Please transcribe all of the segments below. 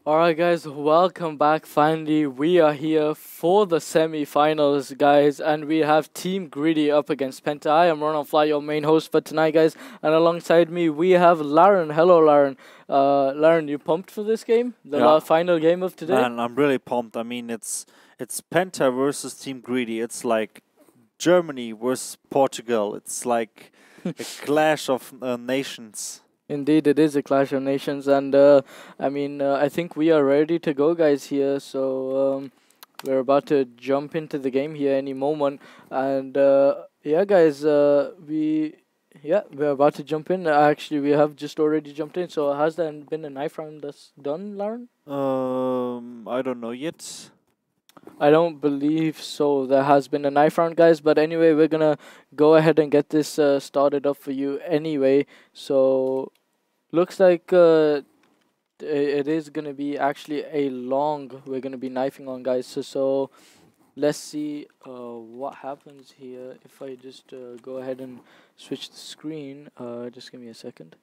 Alright guys, welcome back. Finally, we are here for the semi-finals, guys, and we have Team Greedy up against Penta. I am Ron Fly, your main host for tonight, guys, and alongside me we have Laren. Hello, Laren. Laren, you pumped for this game? The final game of today? Man, I'm really pumped. I mean, it's Penta versus Team Greedy. It's like Germany versus Portugal. It's like a clash of nations. Indeed, it is a clash of nations, and I think we are ready to go, guys, here. So we're about to jump into the game here any moment, and yeah, guys, we're about to jump in. Actually, we have just already jumped in. So has there been a knife round that's done, Lauren? I don't know yet. I don't believe so. There has been a knife round, guys. But anyway, we're gonna go ahead and get this started up for you anyway. So looks like it is gonna be actually a long. We're gonna be knifing on, guys. So let's see what happens here if I just go ahead and switch the screen. Just give me a second.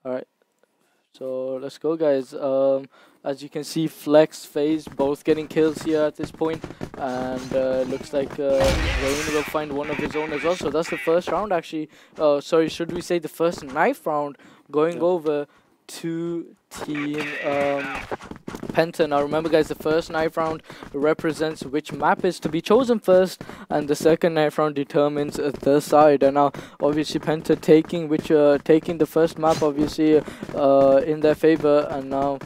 All right. So let's go, guys. As you can see, Flex, FaZe both getting kills here at this point, and looks like Rain will find one of his own as well. So that's the first round, actually. Sorry, should we say the first knife round going over to Team Penta. Now remember, guys, the first knife round represents which map is to be chosen first, and the second knife round determines the side. And now obviously Penta taking the first map, obviously in their favor, and now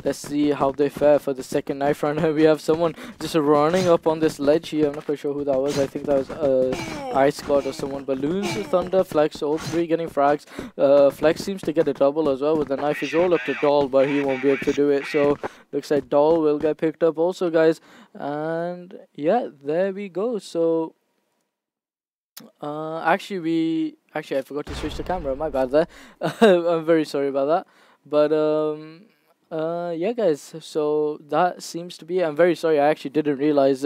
let's see how they fare for the second knife round. We have someone just running up on this ledge here. I'm not quite sure who that was. I think that was Ice God or someone. Balloons, Thunder, Flex, all three getting frags. Flex seems to get a double as well with the knife. Is all up to Doll, but he won't be able to do it. So looks like Doll will get picked up also, guys. And yeah, there we go. So actually I forgot to switch the camera. My bad there. I'm very sorry about that. But yeah, guys, so that seems to be, I'm very sorry, I actually didn't realize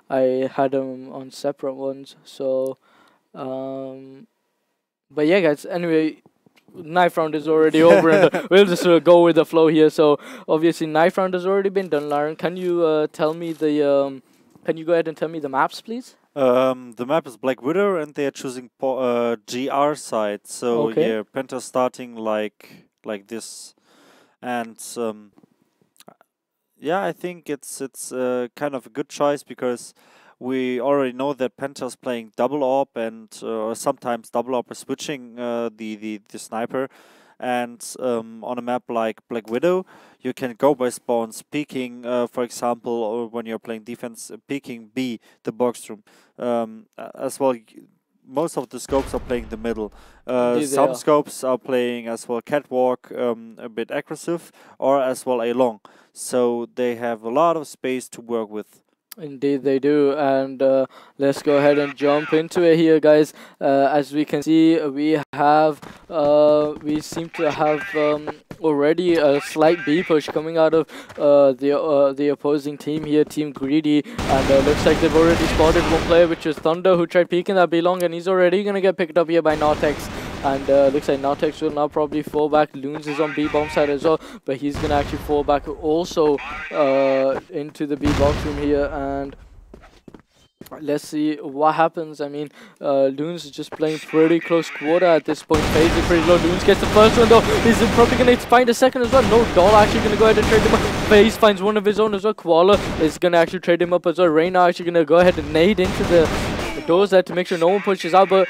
I had them on separate ones. So but yeah, guys, anyway, knife round is already over, and we'll just go with the flow here. So obviously knife round has already been done. Lauren, can you tell me the can you go ahead and tell me the maps, please? The map is Black Widow, and they are choosing GR side. So Okay. yeah, Penta starting like this. And yeah, I think it's kind of a good choice, because we already know that Penta's playing double AWP, and sometimes double AWP is switching the sniper. And on a map like Black Widow, you can go by spawns, peeking, for example, or when you're playing defense, peeking B, the box room, as well. Most of the scopes are playing the middle. Some scopes are playing as well catwalk, a bit aggressive, or as well a long. So they have a lot of space to work with. Indeed they do, and let's go ahead and jump into it here, guys. As we can see, we seem to have already a slight B push coming out of the opposing team here, Team Greedy, and looks like they've already spotted one player, which is Thunder, who tried peeking that B long, and he's already gonna get picked up here by Nartex. And looks like Nartex will now probably fall back. Loons is on B bomb side as well, but he's gonna actually fall back also into the B box room here. And let's see what happens. I mean, Loons is just playing pretty close quarter at this point. FaZe is pretty low. Loons gets the first one though. He's probably gonna find a second as well. No, Doll actually gonna go ahead and trade him up. FaZe finds one of his own as well. Koala is gonna actually trade him up as well. Reyna actually gonna go ahead and nade into the doors there to make sure no one pushes out, but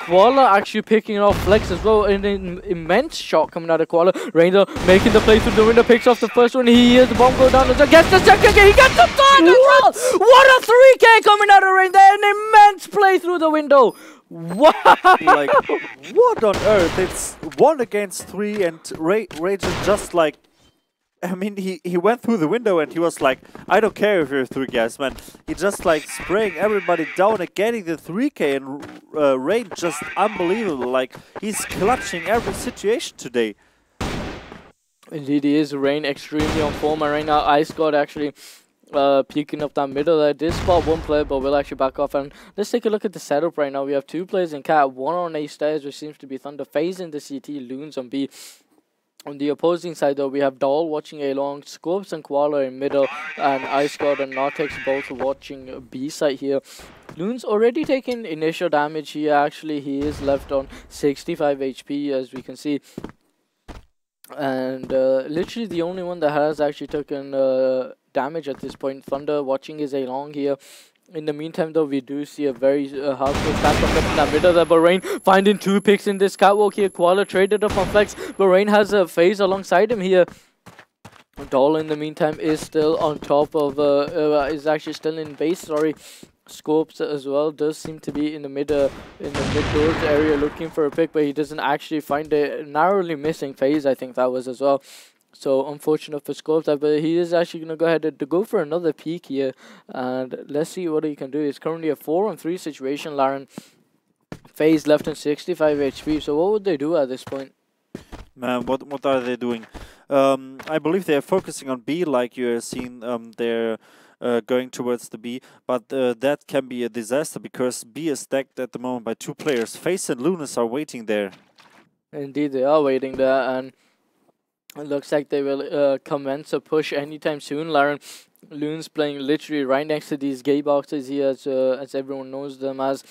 Koala actually picking off Flex as well. An immense shot coming out of Koala. Rainer making the play through the window, picks off the first one. He hears the bomb go down as well. Gets the second, he gets the third as well. What a 3K coming out of Rain there. An immense play through the window. Wow! Like, what on earth? It's 1 against 3, and Rage is just like, I mean, he went through the window and he was like, I don't care if you're 3 guys, man. He just like spraying everybody down and getting the 3K, and Rain just unbelievable. Like, he's clutching every situation today. Indeed he is. Rain extremely on form, and right now Ice God actually peeking up that middle there. Did spot one player, but will actually back off. And let's take a look at the setup right now. We have 2 players in cat, 1 on A stairs, which seems to be Thunder, FaZe in the CT, Loons on B. On the opposing side, though, we have Doll watching A long, Scopes and Koala in middle, and Ice God and Nartex both watching B side here. Loon's already taken initial damage here. Actually, he is left on 65 HP, as we can see. And literally the only one that has actually taken damage at this point. Thunder watching his A long here. In the meantime, though, we do see a very hardcore attack from in the middle there. Bahrain finding 2 picks in this catwalk here. Koala traded up on Flex. Bahrain has a phase alongside him here. Doll, in the meantime, is still on top of, is actually still in base, sorry. Scopes as well does seem to be in the mid doors area looking for a pick, but he doesn't actually find a narrowly missing phase, I think that was as well. So unfortunate for Scopes, but he is actually going to go ahead and go for another peek here. And let's see what he can do. It's currently a 4-on-3 situation, Laren. Phase left on 65 HP. So what would they do at this point? Man, what are they doing? I believe they are focusing on B, like you have seen. They're going towards the B, but that can be a disaster because B is stacked at the moment by 2 players. Face and Lunas are waiting there. Indeed, they are waiting there, and it looks like they will commence a push anytime soon, Laren. Loon's playing literally right next to these gay boxes here, as everyone knows them as,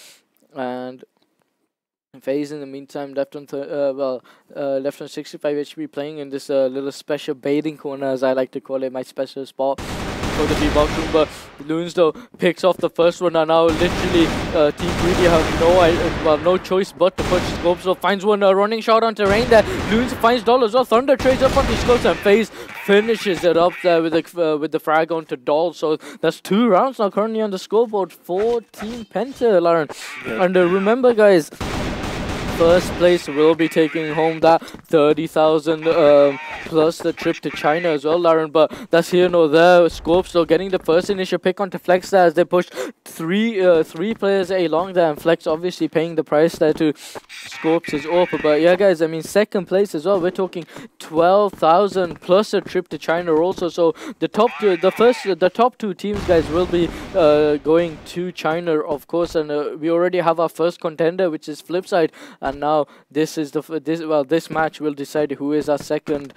and FaZe in the meantime left on left on 65 HP, playing in this little special baiting corner, as I like to call it, my special spot for the B-box room. But Loons, though, picks off the first one, and now literally Team Greedy have no choice but to push Scopes. So finds one running shot onto Rain there. Loons finds Doll as well. Thunder trades up onto Scopes, and FaZe finishes it up there with the frag onto Doll. So that's 2 rounds now currently on the scoreboard for Team Penta, Lauren. Yeah. And remember, guys, first place will be taking home that 30,000 plus the trip to China as well, Lauren. But that's here nor there. Scopes, so getting the first initial pick onto Flex there as they pushed three players along there, and Flex obviously paying the price there to Scopes is up. But yeah, guys, I mean, second place as well. We're talking 12,000 plus a trip to China also. So the top 2 teams, guys, will be going to China, of course, and we already have our first contender, which is Flipside. And now this is this match will decide who is our second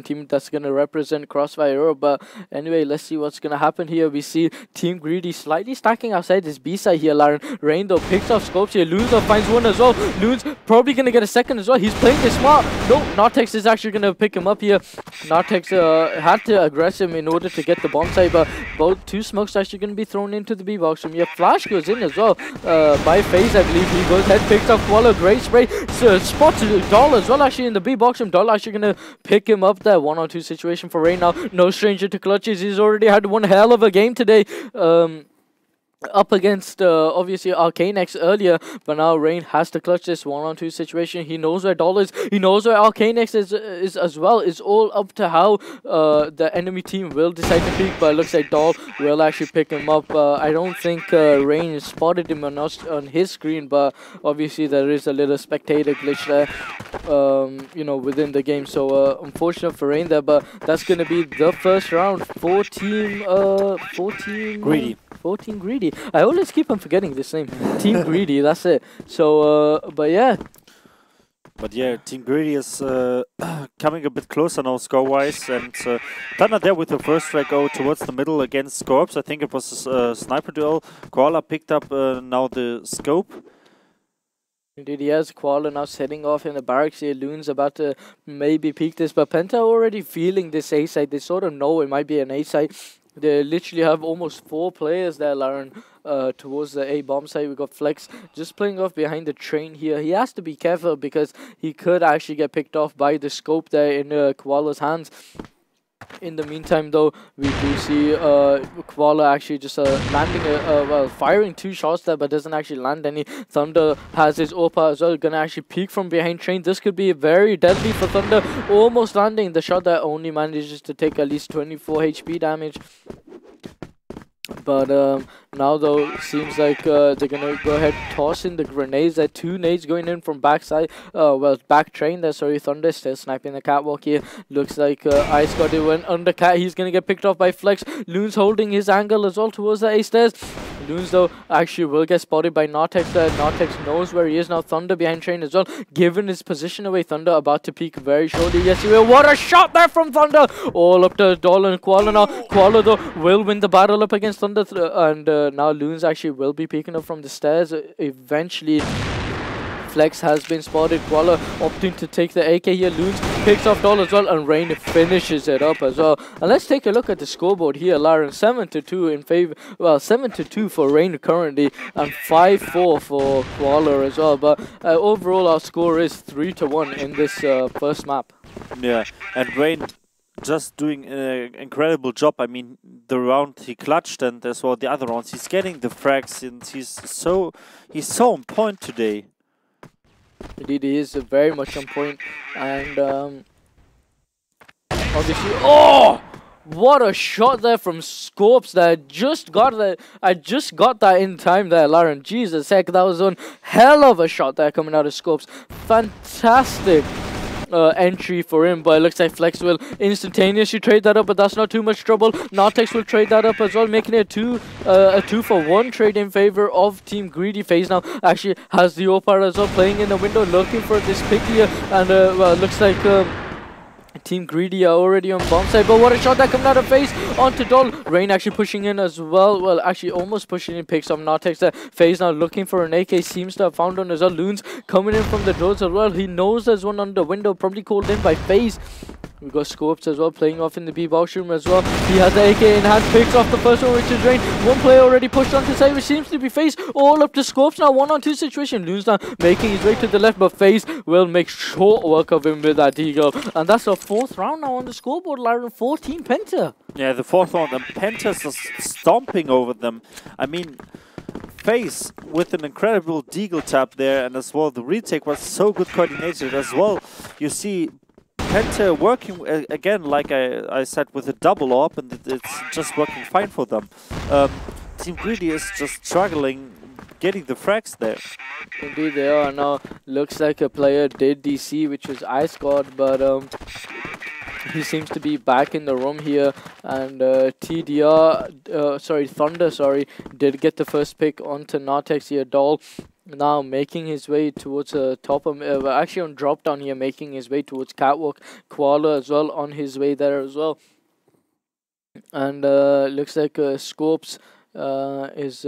team that's going to represent CrossFire Europe. But anyway, let's see what's going to happen here. We see Team Greedy slightly stacking outside this B side here, Lauren. Rain, though, picks off Scopes here. Loons, though, finds one as well. Loons probably going to get a second as well. He's playing this smart. No, Nartex is actually going to pick him up here. Nartex had to aggress him in order to get the bomb side, but both 2 smokes actually going to be thrown into the B box room. Yeah, Flash goes in as well by FaZe, I believe. He goes ahead, picks up Koala, great spray. Spots Doll as well, actually, in the B box room. Doll actually gonna pick him up there. 1-on-2 situation for Rain now. No stranger to clutches. He's already had one hell of a game today. Up against obviously Arcanex earlier, but now Rain has to clutch this 1-on-2 situation. He knows where Doll is. He knows where Arcanex is as well. It's all up to how the enemy team will decide to peek, but it looks like Doll will actually pick him up. I don't think Rain spotted him on his screen, but obviously there is a little spectator glitch there, within the game. So unfortunate for Rain there, but that's gonna be the first round for Team Greedy. 14 Greedy. I always keep on forgetting this name. Team Greedy, that's it. So, but yeah. But yeah, Team Greedy is coming a bit closer now score-wise, and Thunder there with the first frag go towards the middle against Scorps. I think it was a sniper duel. Koala picked up now the scope. Indeed, he has Koala now setting off in the barracks here. Loon's about to maybe peek this, but Penta already feeling this A side. They sort of know it might be an A side. They literally have almost 4 players there, Lauren, towards the A bomb side. We got Flex just playing off behind the train here. He has to be careful because he could actually get picked off by the scope there in Koala's hands. In the meantime, though, we do see Koala actually just landing firing 2 shots there, but doesn't actually land any. Thunder has his Opa as well, gonna actually peek from behind train. This could be very deadly for Thunder, almost landing the shot that only manages to take at least 24 HP damage. But now, though, seems like they're gonna go ahead toss in the grenades. There are 2 nades going in from backside. Back train there. Sorry, Thunder still sniping the catwalk here. Looks like Ice God went under cat. He's gonna get picked off by Flex. Loon's holding his angle as well towards the A stairs. Loons though actually will get spotted by Nartex there. Nartex knows where he is now. Thunder behind Train as well, given his position away. Thunder about to peek very shortly. Yes, he will. What a shot there from Thunder! All up to Dolan and Koala now. Koala though will win the battle up against Thunder, and now Loons actually will be peeking up from the stairs eventually. Flex has been spotted. Koala opting to take the AK here. Loons picks off Doll as well, and Rain finishes it up as well. And let's take a look at the scoreboard here. Laren 7-2 in favor. Well, 7-2 for Rain currently, and 5-4 for Koala as well. But overall, our score is 3-1 in this first map. Yeah, and Rain just doing an incredible job. I mean, the round he clutched, and as well the other rounds, he's getting the frags, and he's so on point today. Indeed, he is very much on point, and obviously, oh, what a shot there from Scopes! That I just got that in time there, Lauren. Jesus heck, that was one hell of a shot there coming out of Scopes. Fantastic entry for him, but it looks like Flex will instantaneously trade that up, but that's not too much trouble. Nartex will trade that up as well, making it a 2-for-1 trade in favor of Team Greedy. FaZe now actually has the Opar as well, playing in the window, looking for this pick here, and well, it looks like Team Greedy are already on bomb side, but what a shot that coming out of FaZe onto Doll. Rain actually pushing in as well. Well, actually almost pushing in, picks up Nartex there. FaZe now looking for an AK, seems to have found one as well. Loons coming in from the doors as well. He knows there's one on the window, probably called in by FaZe. We've got Scopes as well, playing off in the B-box room as well. He has the AK in hand, picks off the first one, which is Rain. One player already pushed onto the side, which seems to be FaZe. All up to Scopes now, 1-on-2 situation. Loons now making his way to the left, but FaZe will make short work of him with that Deagle. And that's our fourth round now on the scoreboard, Laren. 14 Penta. Yeah, the fourth round, and Penta's just stomping over them. I mean, FaZe with an incredible Deagle tap there, and as well the retake was so good coordinated as well. You see Penta working again, like I said, with a double AWP, and it's just working fine for them. Team Greedy is just struggling getting the frags there. Indeed they are. Now looks like a player did DC, which was Ice God, but he seems to be back in the room here, and Thunder did get the first pick onto Nartex here. Doll now making his way towards the top of, actually on drop down here, making his way towards Catwalk. Koala as well on his way there as well, and looks like Scopes is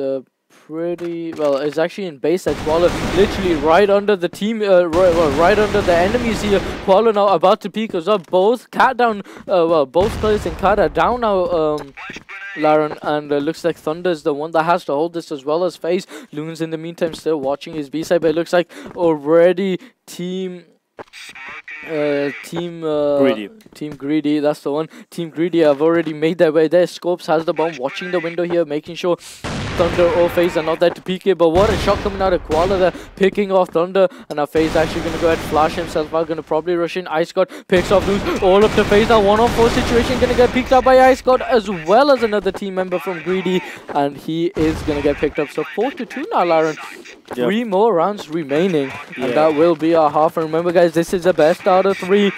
pretty well, it's actually in base at Koala, literally right under the team, right under the enemies here. Koala now about to peek as well. Both cat down, both players in cat are down now, Laren, and looks like Thunder is the one that has to hold this, as well as FaZe. Loons in the meantime still watching his B side, but it looks like already Team Greedy, that's the one. Team Greedy have already made their way there. Scopes has the bomb, watching the window here, making sure Thunder or FaZe are not there to peek it, but what a shot coming out of Koala there, picking off Thunder, and now FaZe actually going to go ahead and flash himself out, going to probably rush in. Ice God picks off Loons, all up to FaZe now, 1-on-4 situation, going to get picked up by Ice God, as well as another team member from Greedy, and he is going to get picked up. So 4-2 now, Laren. Yep. 3 more rounds remaining, and that will be our half. And remember guys, this is the best out of 3.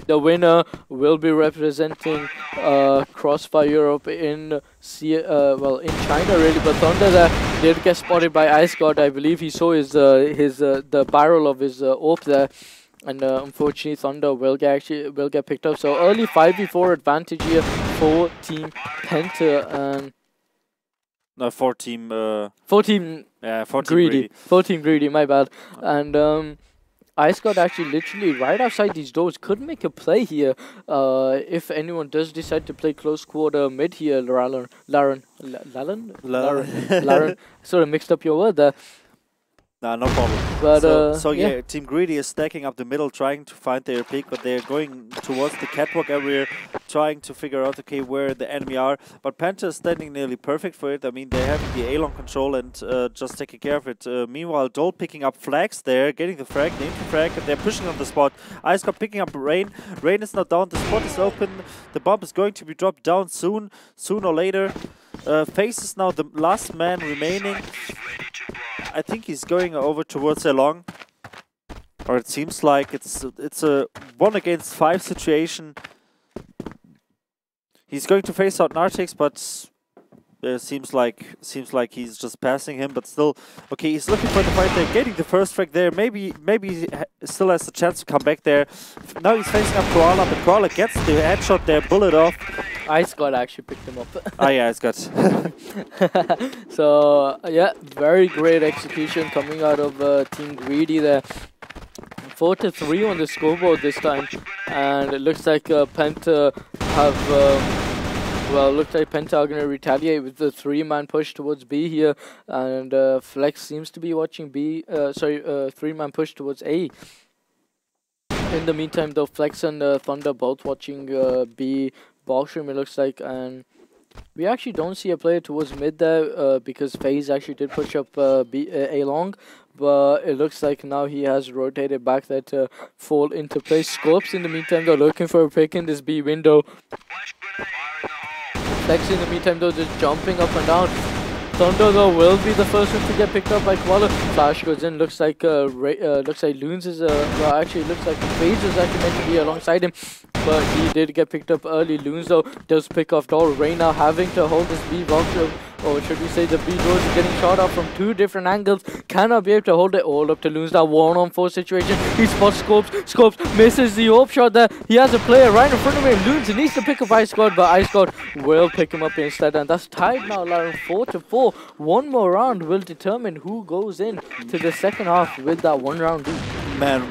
The winner will be representing CrossFire Europe in in China really. But Thunder there did get spotted by Ice God. I believe he saw his the barrel of his AWP there, and unfortunately Thunder will get picked up. So early 5v4 advantage here for Team Penta, and no, for Team Greedy. For Team Greedy, my bad. And Ice God actually literally right outside these doors could make a play here if anyone does decide to play close quarter mid here. Laren, sort of mixed up your word there. Nah, no problem. But so yeah, Team Greedy is stacking up the middle, trying to find their pick, but they're going towards the catwalk area, trying to figure out, okay, where the enemy are. But Penta is standing nearly perfect for it. I mean, they have the A-long control and just taking care of it. Meanwhile, Dole picking up flags there, getting the frag, the info frag, and they're pushing on the spot. Ice God picking up Rain. Rain is not down, the spot is open. The bomb is going to be dropped down soon or later. FaZe is now the last man remaining. I think he's going over towards A-long, or it seems like it's a 1-against-5 situation. He's going to face out Nartex, but seems like he's just passing him, but still, okay, he's looking for the fight there, getting the first frag there. Maybe he still has a chance to come back there. Now he's facing up Koala, but Koala gets the headshot there, bullet off. Ice God actually picked him up. Ah, yeah, Ice God. So yeah, very great execution coming out of Team Greedy there. 4-3 on the scoreboard this time, and it looks like Penta have. Well, looks like Penta are going to retaliate with the 3-man push towards B here, and Flex seems to be watching B. 3-man push towards A. In the meantime, though, Flex and Thunder both watching B box room, it looks like, and we actually don't see a player towards mid there because FaZe actually did push up A long, but it looks like now he has rotated back there to fall into place. Scopes in the meantime, though, looking for a pick in this B window. Flex in the meantime, though, just jumping up and down. Thunder, though, will be the first one to get picked up by Koala. Flash goes in. Looks like Loons is well, actually looks like FaZe was actually meant to be alongside him, but he did get picked up early. Loons, though, does pick off Doll. Ray now having to hold this B box, or should we say the B doors is getting shot off from 2 different angles. Cannot be able to hold it all up to Loons. That 1-on-4 situation. He spots Scopes. Scopes misses the AWP shot there. He has a player right in front of him. Loons needs to pick up Ice God, but Ice God will pick him up instead, and that's tied now, Lauren, 4-4. One more round will determine who goes in to the second half with that 1-round lead. Man,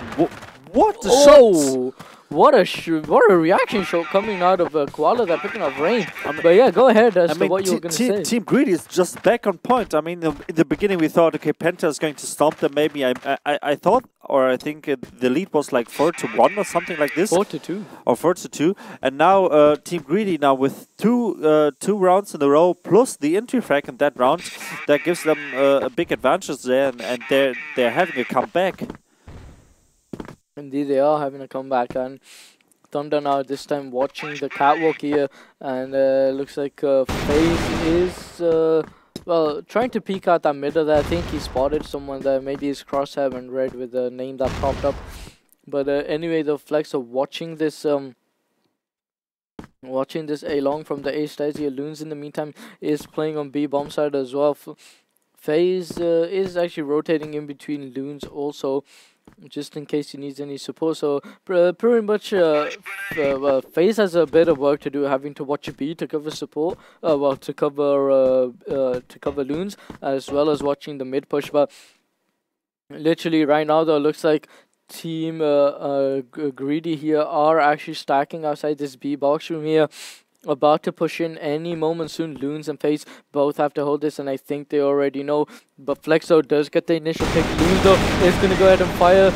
what the shots! What a reaction shot coming out of Koala that picking up Rain. But yeah, go ahead as to what you were going to say. Team Greedy is just back on point. I mean, in the beginning we thought, okay, Penta is going to stomp them. Maybe I thought, or I think the lead was like 4-1 or something like this. 4-2. Or 4-2. And now Team Greedy now with two rounds in a row plus the entry frag in that round, that gives them a big advantage there, and they're having a comeback. Indeed, they are having a comeback, and Thunder now this time watching the catwalk here, and looks like FaZe is well trying to peek out that middle there. I think he spotted someone there. Maybe his crosshair and red with the name that popped up. But anyway, the Flex are watching this A long from the A stairs here. Loons in the meantime is playing on B bomb side as well. FaZe is actually rotating in between Loons also, just in case he needs any support. So pretty much FaZe has a bit of work to do, having to watch B to cover support, well, to cover Loons, as well as watching the mid push. But literally right now, though, it looks like Team Greedy here are actually stacking outside this B box room here, about to push in any moment soon. Loons and FaZe both have to hold this, and I think they already know. But Flexo does get the initial pick. Loons, though, is going to go ahead and fire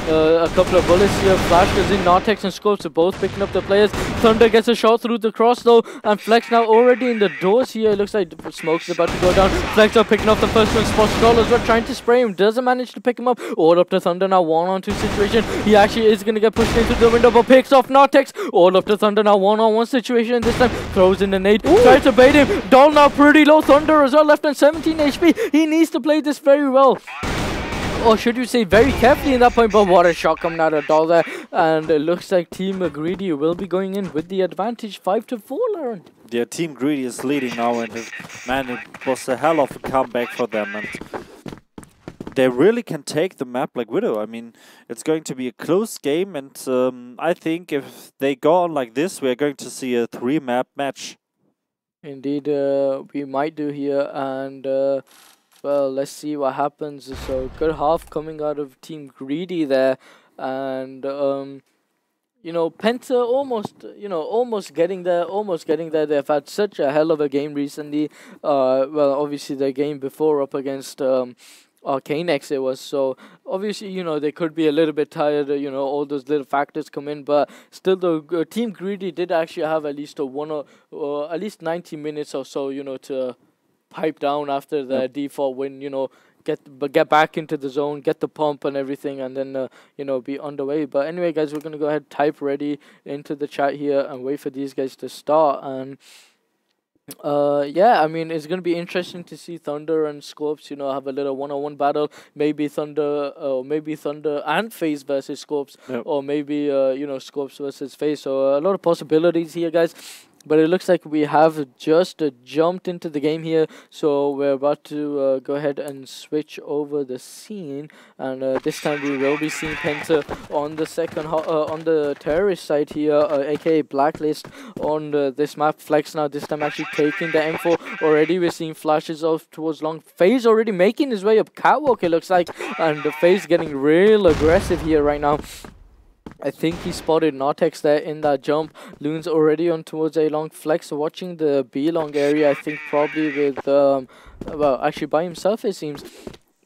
a couple of bullets here. Flash goes in. Nartex and Scopes are both picking up the players. Thunder gets a shot through the cross, though, and Flex now already in the doors here. It looks like Smoke's about to go down. Flex are picking up the first one. Spot Skull as well, trying to spray him. Doesn't manage to pick him up. All up to Thunder now. 1-on-2 situation. He actually is going to get pushed into the window, but picks off Nartex. All up to Thunder now. 1-on-1 situation this time. Throws in the nade. Tries to bait him. Doll now pretty low. Thunder as well, left on 17 HP. He needs to play this very well. Or should you say very carefully in that point, but what a shot coming out of Doll there. And it looks like Team Greedy will be going in with the advantage 5-4, Lauren. Yeah, Team Greedy is leading now, and man, it was a hell of a comeback for them. And they really can take the map like Widow. I mean, it's going to be a close game, and I think if they go on like this, we're going to see a 3-map match. Indeed, we might do here, and well, let's see what happens. So good half coming out of Team Greedy there, and you know, Penta almost getting there. They've had such a hell of a game recently. Well, obviously the game before up against Arcanex it was, so obviously, you know, they could be a little bit tired, you know, all those little factors come in, but still the Team Greedy did actually have at least at least 90 minutes or so, you know, to pipe down after the default win, you know, get back into the zone, get the pump and everything, and then you know, be underway. But anyway, guys, we're gonna go ahead, type ready into the chat here and wait for these guys to start. And yeah, I mean, it's gonna be interesting to see Thunder and Scopes, you know, have a little 1-on-1 battle. Maybe Thunder and FaZe versus Scopes, or maybe you know, Scopes versus FaZe. So a lot of possibilities here, guys. But it looks like we have just jumped into the game here, so we're about to go ahead and switch over the scene, and this time we will be seeing Penta on the on the terrorist side here, aka Blacklist on this map. Flex now this time actually taking the M4 already. We're seeing flashes off towards long. FaZe already making his way up catwalk, it looks like, and the FaZe getting real aggressive here right now. I think he spotted Nortex there in that jump. Loon's already on towards A long. Flex watching the B long area, I think probably with, well, actually by himself it seems.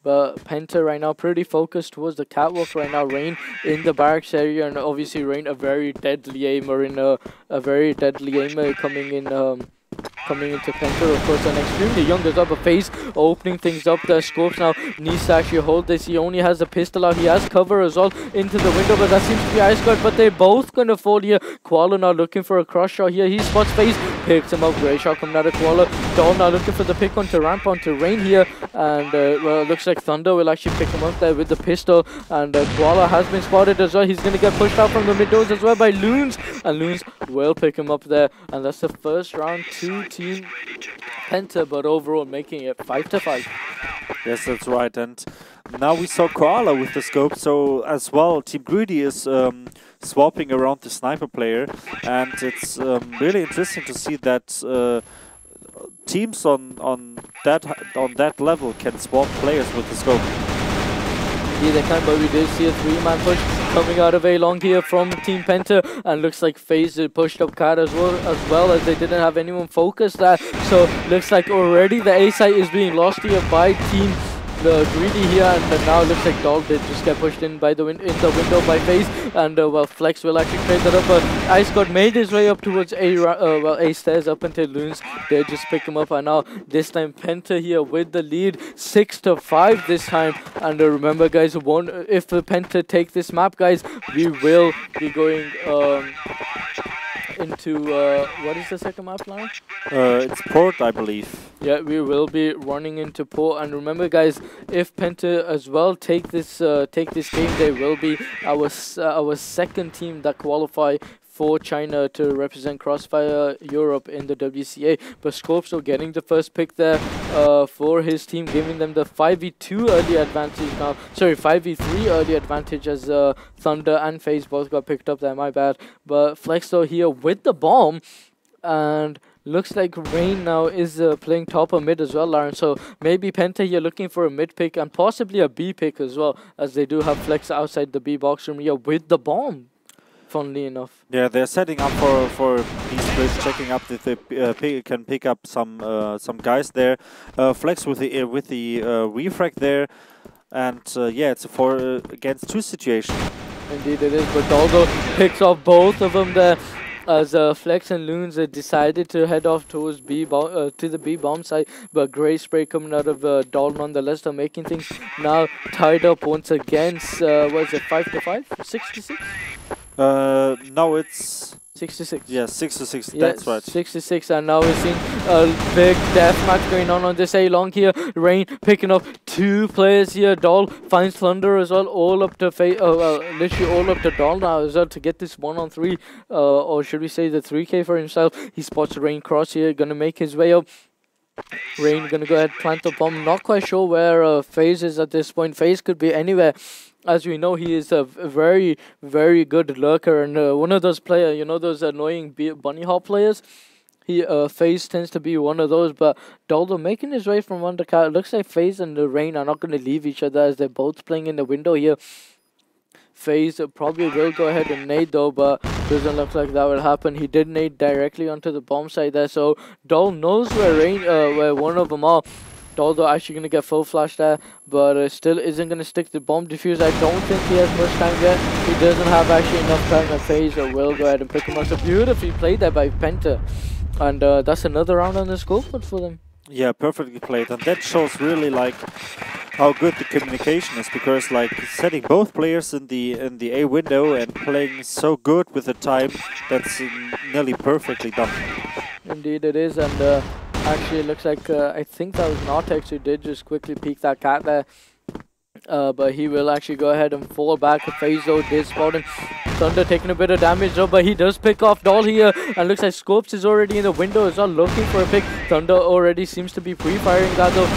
But Penta right now pretty focused towards the catwalk right now. Rain in the barracks area, and obviously Rain a very deadly aimer in a very deadly aimer coming in. Coming into Penta, of course, an extremely young as well, but FaZe opening things up. The Scopes now needs to actually hold this. He only has a pistol out. He has cover as well into the window, but that seems to be Ice Guard, but they're both going to fall here. Koala now looking for a cross shot here. He spots FaZe, picks him up. Great shot coming out of Koala. Doll now looking for the pick onto ramp onto Rain here, and well, it looks like Thunder will actually pick him up there with the pistol, and Koala has been spotted as well. He's going to get pushed out from the mid doors as well by Loons, and Loons will pick him up there, and that's the first round to Team Penta, but overall making it 5-5. Yes, that's right. And now we saw Koala with the scope, so as well Team Greedy is swapping around the sniper player, and it's really interesting to see that teams on that level can swap players with the scope. Yeah, they can, but we did see a 3-man push coming out of A long here from Team Penta, and looks like FaZe pushed up Cat as well as they didn't have anyone focused there. So looks like already the A site is being lost here by Team Greedy here, and now it looks like Dog did just get pushed in by the window by FaZe, and well, Flex will actually trade that up, but Ice God made his way up towards A stairs up until Loons. They just pick him up, and now this time Penta here with the lead, 6-5 this time. And remember guys, if Penta take this map, guys, we will be going into what is the second map now? It's Port, I believe. Yeah, we will be running into Port, and remember guys, if Penta as well take this game, they will be our second team that qualify for China to represent CrossFire Europe in the WCA. But Scorpio getting the first pick there for his team, giving them the 5v2 early advantage now. Sorry, 5v3 early advantage as Thunder and FaZe both got picked up there, my bad. But Flexo here with the bomb, and looks like Rain now is playing top or mid as well, Lauren. So maybe Penta here looking for a mid pick and possibly a B pick as well, as they do have Flex outside the B box room here with the bomb. Funnily enough. Yeah, they're setting up for these splits, checking up if they can pick up some guys there. Flex with the refrag there, and yeah, it's a 4 against 2 situation. Indeed it is, but Dolgo picks off both of them there, as Flex and Loons decided to head off towards to the B bomb site, but great spray coming out of Doll nonetheless, so making things now tied up once again. Was it 5-5? 6-6? No, it's 6-6. Yeah, 6-6. Yeah, that's right. 6-6, and now we're seeing a big deathmatch going on this A long here. Rain picking up 2 players here. Doll finds Thunder as well, all up to literally all up to Doll now as well to get this 1-on-3, or should we say the 3K for himself. He spots Rain cross here, gonna make his way up. Rain gonna go ahead plant the bomb. Not quite sure where FaZe is at this point. FaZe could be anywhere. As we know, he is a very, very good lurker, and one of those players, you know, those annoying bunny hop players. FaZe tends to be one of those, but Doldo making his way from undercut. It looks like FaZe and the Rain are not going to leave each other as they're both playing in the window here. FaZe probably will go ahead and nade though, but doesn't look like that will happen. He did nade directly onto the bomb site there, so Dol knows where one of them are. Doldo actually going to get full flash there, but still isn't going to stick the bomb defuse. I don't think he has much time yet. He doesn't have actually enough time, and FaZe will go ahead and pick him up. So beautifully played there by Penta, and that's another round on the scoreboard for them. Yeah, perfectly played, and that shows really like how good the communication is, because like setting both players in the A window and playing so good with the time, that's nearly perfectly done. Indeed it is, and actually it looks like I think that was Nortex who did just quickly peek that cat there. But he will actually go ahead and fall back. Phase though did spot him. Thunder taking a bit of damage though, but he does pick off Doll here. And looks like Scopes is already in the window as well, looking for a pick. Thunder already seems to be pre-firing that though.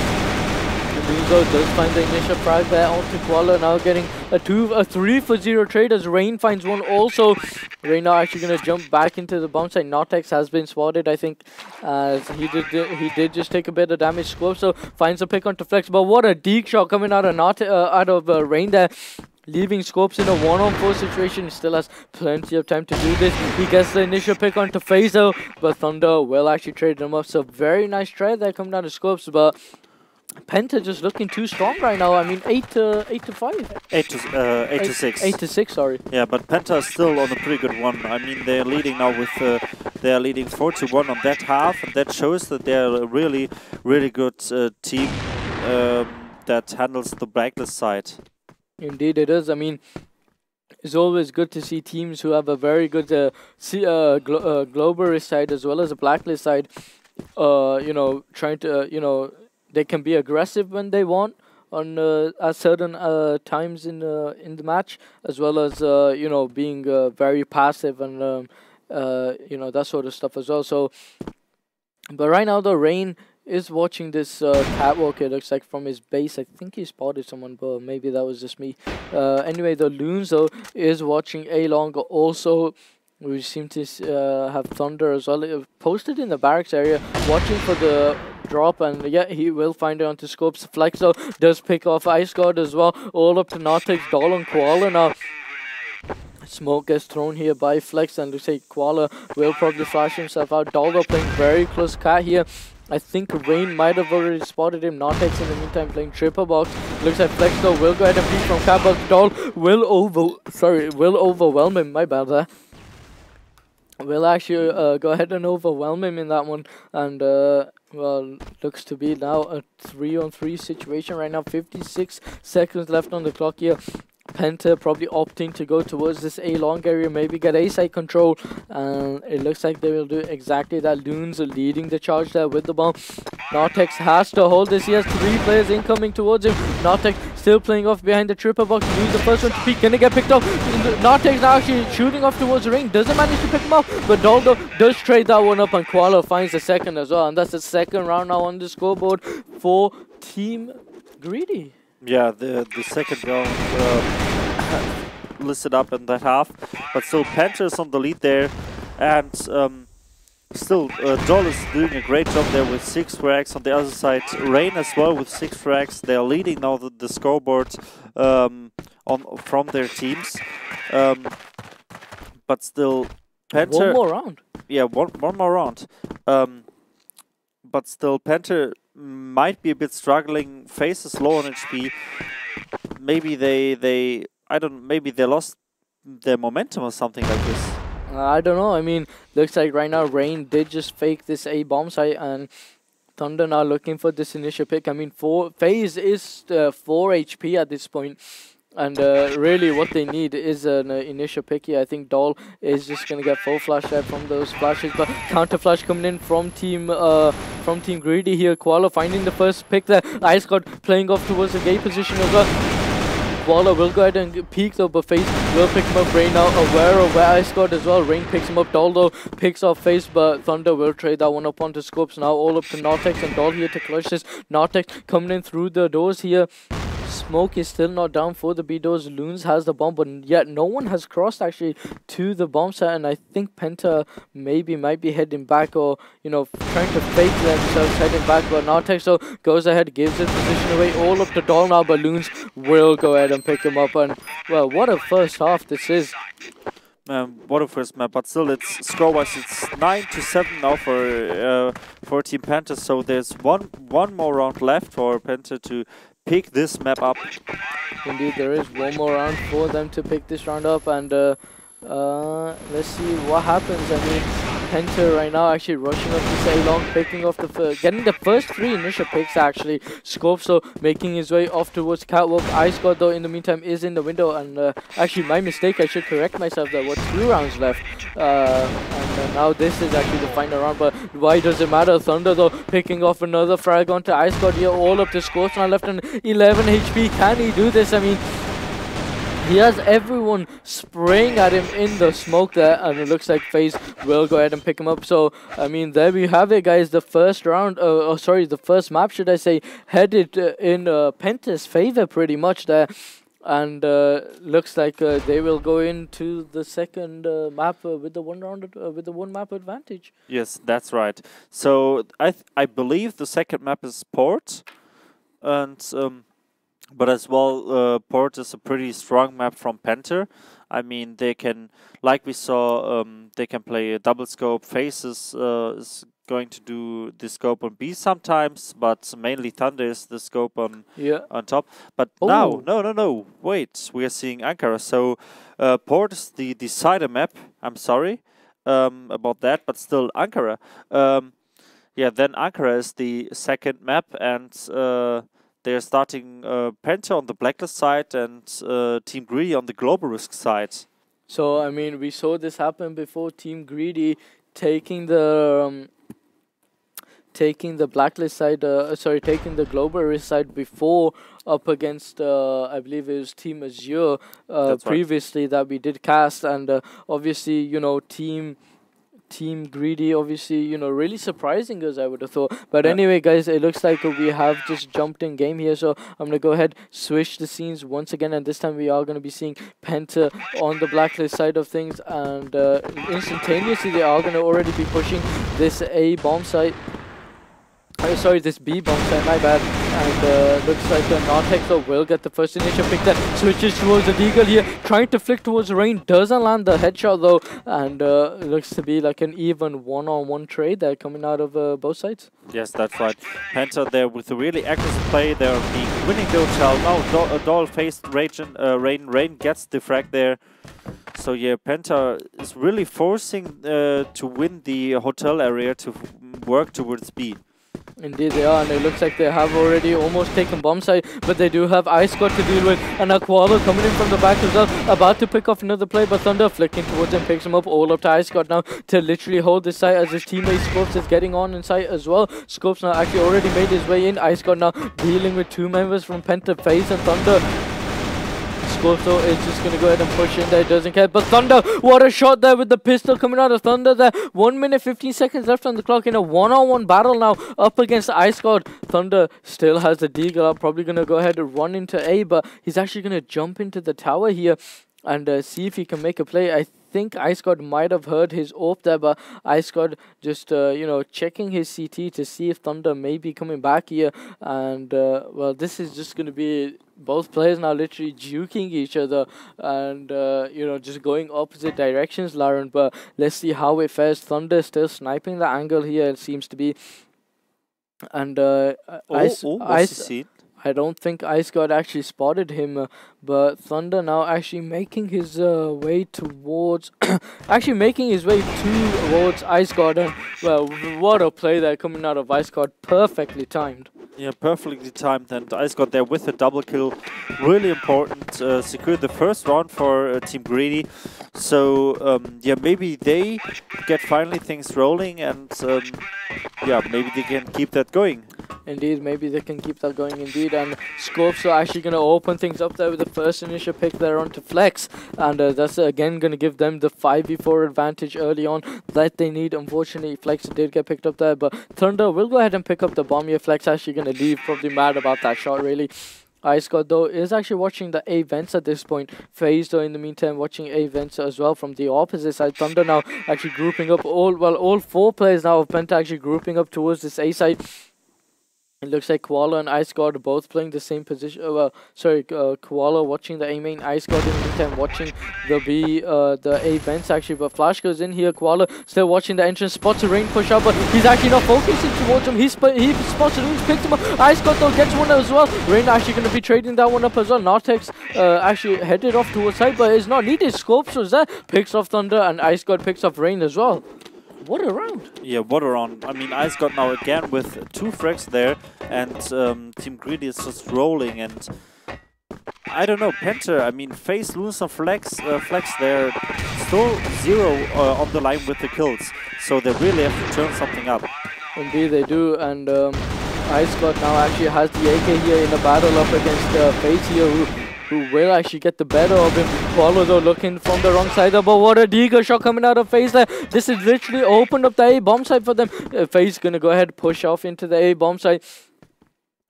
Luzo does find the initial frag there onto Koala, now getting a 3-for-0 trade as Rain finds one also. Rain now actually going to jump back into the bomb site. Notex has been spotted, I think, as he did just take a bit of damage. Scope, so finds a pick onto Flex, but what a deep shot coming out of Rain there. Leaving Scopes in a 1-on-4 situation. He still has plenty of time to do this. He gets the initial pick onto Phaser, but Thunder will actually trade him up. So very nice trade there coming down to Scopes, but Penta just looking too strong right now. I mean, 8 to 5. 8 to 6. 8 to 6. Sorry. Yeah, but Penta is still on a pretty good one. I mean, they're leading now with they are leading 4-1 on that half, and that shows that they're a really good team that handles the blacklist side. Indeed, it is. I mean, it's always good to see teams who have a very good globalist side as well as a blacklist side. You know, trying to they can be aggressive when they want on at certain times in the match, as well as being very passive and that sort of stuff as well. So, but right now the Rain is watching this catwalk. It looks like from his base. I think he spotted someone, but maybe that was just me. Anyway, the Loons though is watching A long also. We seem to have Thunder as well, posted in the barracks area, watching for the drop, and yeah, he will find it onto Scopes. Flex though does pick off Ice God as well, all up to Notex, Doll and Koala now. Smoke gets thrown here by Flex, and looks like Koala will probably flash himself out. Doll though playing very close cat here. I think Rain might have already spotted him. Notex in the meantime playing triple box. Looks like Flex though will go ahead and beat from cat box. Doll will overwhelm him. My bad there. We'll actually go ahead and overwhelm him in that one, and well, looks to be now a 3-on-3 situation right now. 56 seconds left on the clock here. Penta probably opting to go towards this A long area, maybe get A side control, and it looks like they will do exactly that. Loons are leading the charge there with the bomb. Notex has to hold this. He has 3 players incoming towards him. Notex still playing off behind the triple box. Loons the first one to peek, gonna get picked off. Notex now actually shooting off towards the ring, doesn't manage to pick him up, but Doldo does trade that one up, and Koala finds the second as well, and that's the second round now on the scoreboard for Team Greedy. Yeah, the second round listed up in that half, but still Penta is on the lead there, and still Doll is doing a great job there with 6 frags. On the other side, Rain as well with 6 frags. They are leading now the scoreboard from their teams, but still Penta. One more round. Yeah, one more round. But still Penta might be a bit struggling. Face is low on HP. Maybe maybe they lost their momentum or something like this. I don't know. I mean, looks like right now Rain did just fake this A bomb site, and Thunder now looking for this initial pick. I mean, Phase is 4 HP at this point, and really what they need is an initial pick here. I think Doll is just gonna get full flash there from those flashes, but counter flash coming in from Team Greedy here. Koala finding the first pick there. Ice God playing off towards the gate position as well. Koala will go ahead and peek though, but Face will pick him up. Rain now aware of where Ice God as well. Rain picks him up. Doll though picks off Face, but Thunder will trade that one up onto Scopes. Now all up to Notex, and Doll here to clutch this. Notex coming in through the doors here. Smoke is still not down for the B doors. Loons has the bomb, but yet no one has crossed actually to the bomb site, and I think Penta maybe might be heading back, or trying to fake themselves heading back. But Notex so goes ahead, gives his position away all up to Doll now, but Loons will go ahead and pick him up, and well, what a first half this is. What a first map, but still it's score-wise it's 9-7 now for Team Penta, so there's one more round left for Penta to pick this map up. Indeed, there is one more round for them to pick this round up, and let's see what happens. I mean, Penta right now actually rushing up this A-long, picking off getting the first 3 initial picks actually. Scorpio making his way off towards Catwalk. Ice God though in the meantime is in the window, and actually my mistake, I should correct myself, there were 2 rounds left. And now this is actually the final round, but why does it matter? Thunder though picking off another frag onto Ice God here, all up to Scorpio now left on 11 HP. Can he do this? I mean, he has everyone spraying at him in the smoke there, and it looks like FaZe will go ahead and pick him up. So, I mean, there we have it, guys. The first round, the first map, should I say, headed in Penta's favor pretty much there. And looks like they will go into the second map with the one map advantage. Yes, that's right. So I believe the second map is Port, and but as well, Port is a pretty strong map from Penta. I mean, they can, like we saw, they can play a double scope. FaZe is going to do the scope on B sometimes, but mainly Thunder is the scope on top. But now, no, wait, we are seeing Ankara. So Port is the decider map. I'm sorry about that, but still Ankara. Yeah, then Ankara is the second map, and they're starting Penta on the Blacklist side and Team Greedy on the Global Risk side. So, I mean, we saw this happen before. Team Greedy taking the Blacklist side, taking the Global Risk side before up against, I believe it was Team Azure previously that we did cast. And obviously, you know, Team Greedy, obviously, you know, really surprising us, I would have thought. But anyway, guys, it looks like we have just jumped in game here. So I'm going to go ahead, switch the scenes once again. And this time we are going to be seeing Penta on the Blacklist side of things. And instantaneously, they are going to already be pushing this A bomb site. This B bomb site, my bad. And looks like Nartex will get the first initial pick that switches towards the Deagle here, trying to flick towards Rain, doesn't land the headshot though, and looks to be like an even one-on-one trade there coming out of both sides. Yes, that's right. Penta there with a really aggressive play, they're winning the hotel. Now Doll faced Rain gets the frag there. So yeah, Penta is really forcing to win the hotel area to work towards B. Indeed they are, and it looks like they have already almost taken bomb site, but they do have Ice God to deal with, and Aqualo coming in from the back as well, about to pick off another play, but Thunder flicking towards him, picks him up, all up to Ice God now to literally hold this site as his teammate Scopes is getting on in sight as well. Scopes now actually already made his way in. Ice God now dealing with 2 members from Penta, FaZe and Thunder. Scorpio is just going to go ahead and push in there, doesn't care. But Thunder, what a shot there with the pistol coming out of Thunder there. 1 minute 15 seconds left on the clock in a one-on-one battle now up against Ice God. Thunder still has the Deagle up, probably going to go ahead and run into A, but he's actually going to jump into the tower here and see if he can make a play. I think Ice God might have heard his AWP there, but Ice God just, you know, checking his CT to see if Thunder may be coming back here. And, well, this is just going to be both players now literally juking each other and, you know, just going opposite directions, Lauren. But let's see how it fares. Thunder still sniping the angle here, it seems to be. And I don't think Ice God actually spotted him, but Thunder now actually making his way towards, towards Ice God, and well, what a play there coming out of Ice God, perfectly timed. Yeah, perfectly timed, and Ice God there with a double kill, really important, secured the first round for Team Greedy. So yeah, maybe they get finally things rolling, and yeah, maybe they can keep that going. Indeed, maybe they can keep that going indeed, and Scopes are actually going to open things up there with the first initial pick there onto Flex, and that's again going to give them the 5v4 advantage early on that they need. Unfortunately, Flex did get picked up there, but Thunder will go ahead and pick up the bomb here. Flex actually going to leave, probably mad about that shot really. Ice God though is actually watching the A vents at this point. FaZe though in the meantime watching A vents as well from the opposite side. Thunder now actually grouping up all 4 players now of Penta actually grouping up towards this A side. It looks like Koala and Ice God are both playing the same position. Koala watching the A main, Ice God in the meantime watching the A vents actually. But Flash goes in here. Koala still watching the entrance, spots a Rain push up, but he's actually not focusing towards him. He spots a Rain, picks him up. Ice God though gets one as well. Rain actually going to be trading that one up as well. Nartex actually headed off towards side, but it's not needed. Scopes was there, picks off Thunder, and Ice God picks off Rain as well. What a round! Yeah, what a round. I mean, Ice got now again with 2 frags there, and Team Greedy is just rolling. And I don't know, Penta, I mean, FaZe lose some flags there. Still 0 on the line with the kills. So they really have to turn something up. Indeed, they do. And Ice God now actually has the AK here in a battle up against FaZe here, who will actually get the better of him. Qualo though looking from the wrong side, but what a Deagle shot coming out of FaZe there. This is literally opened up the A bomb side for them. FaZe gonna go ahead, push off into the A bomb side.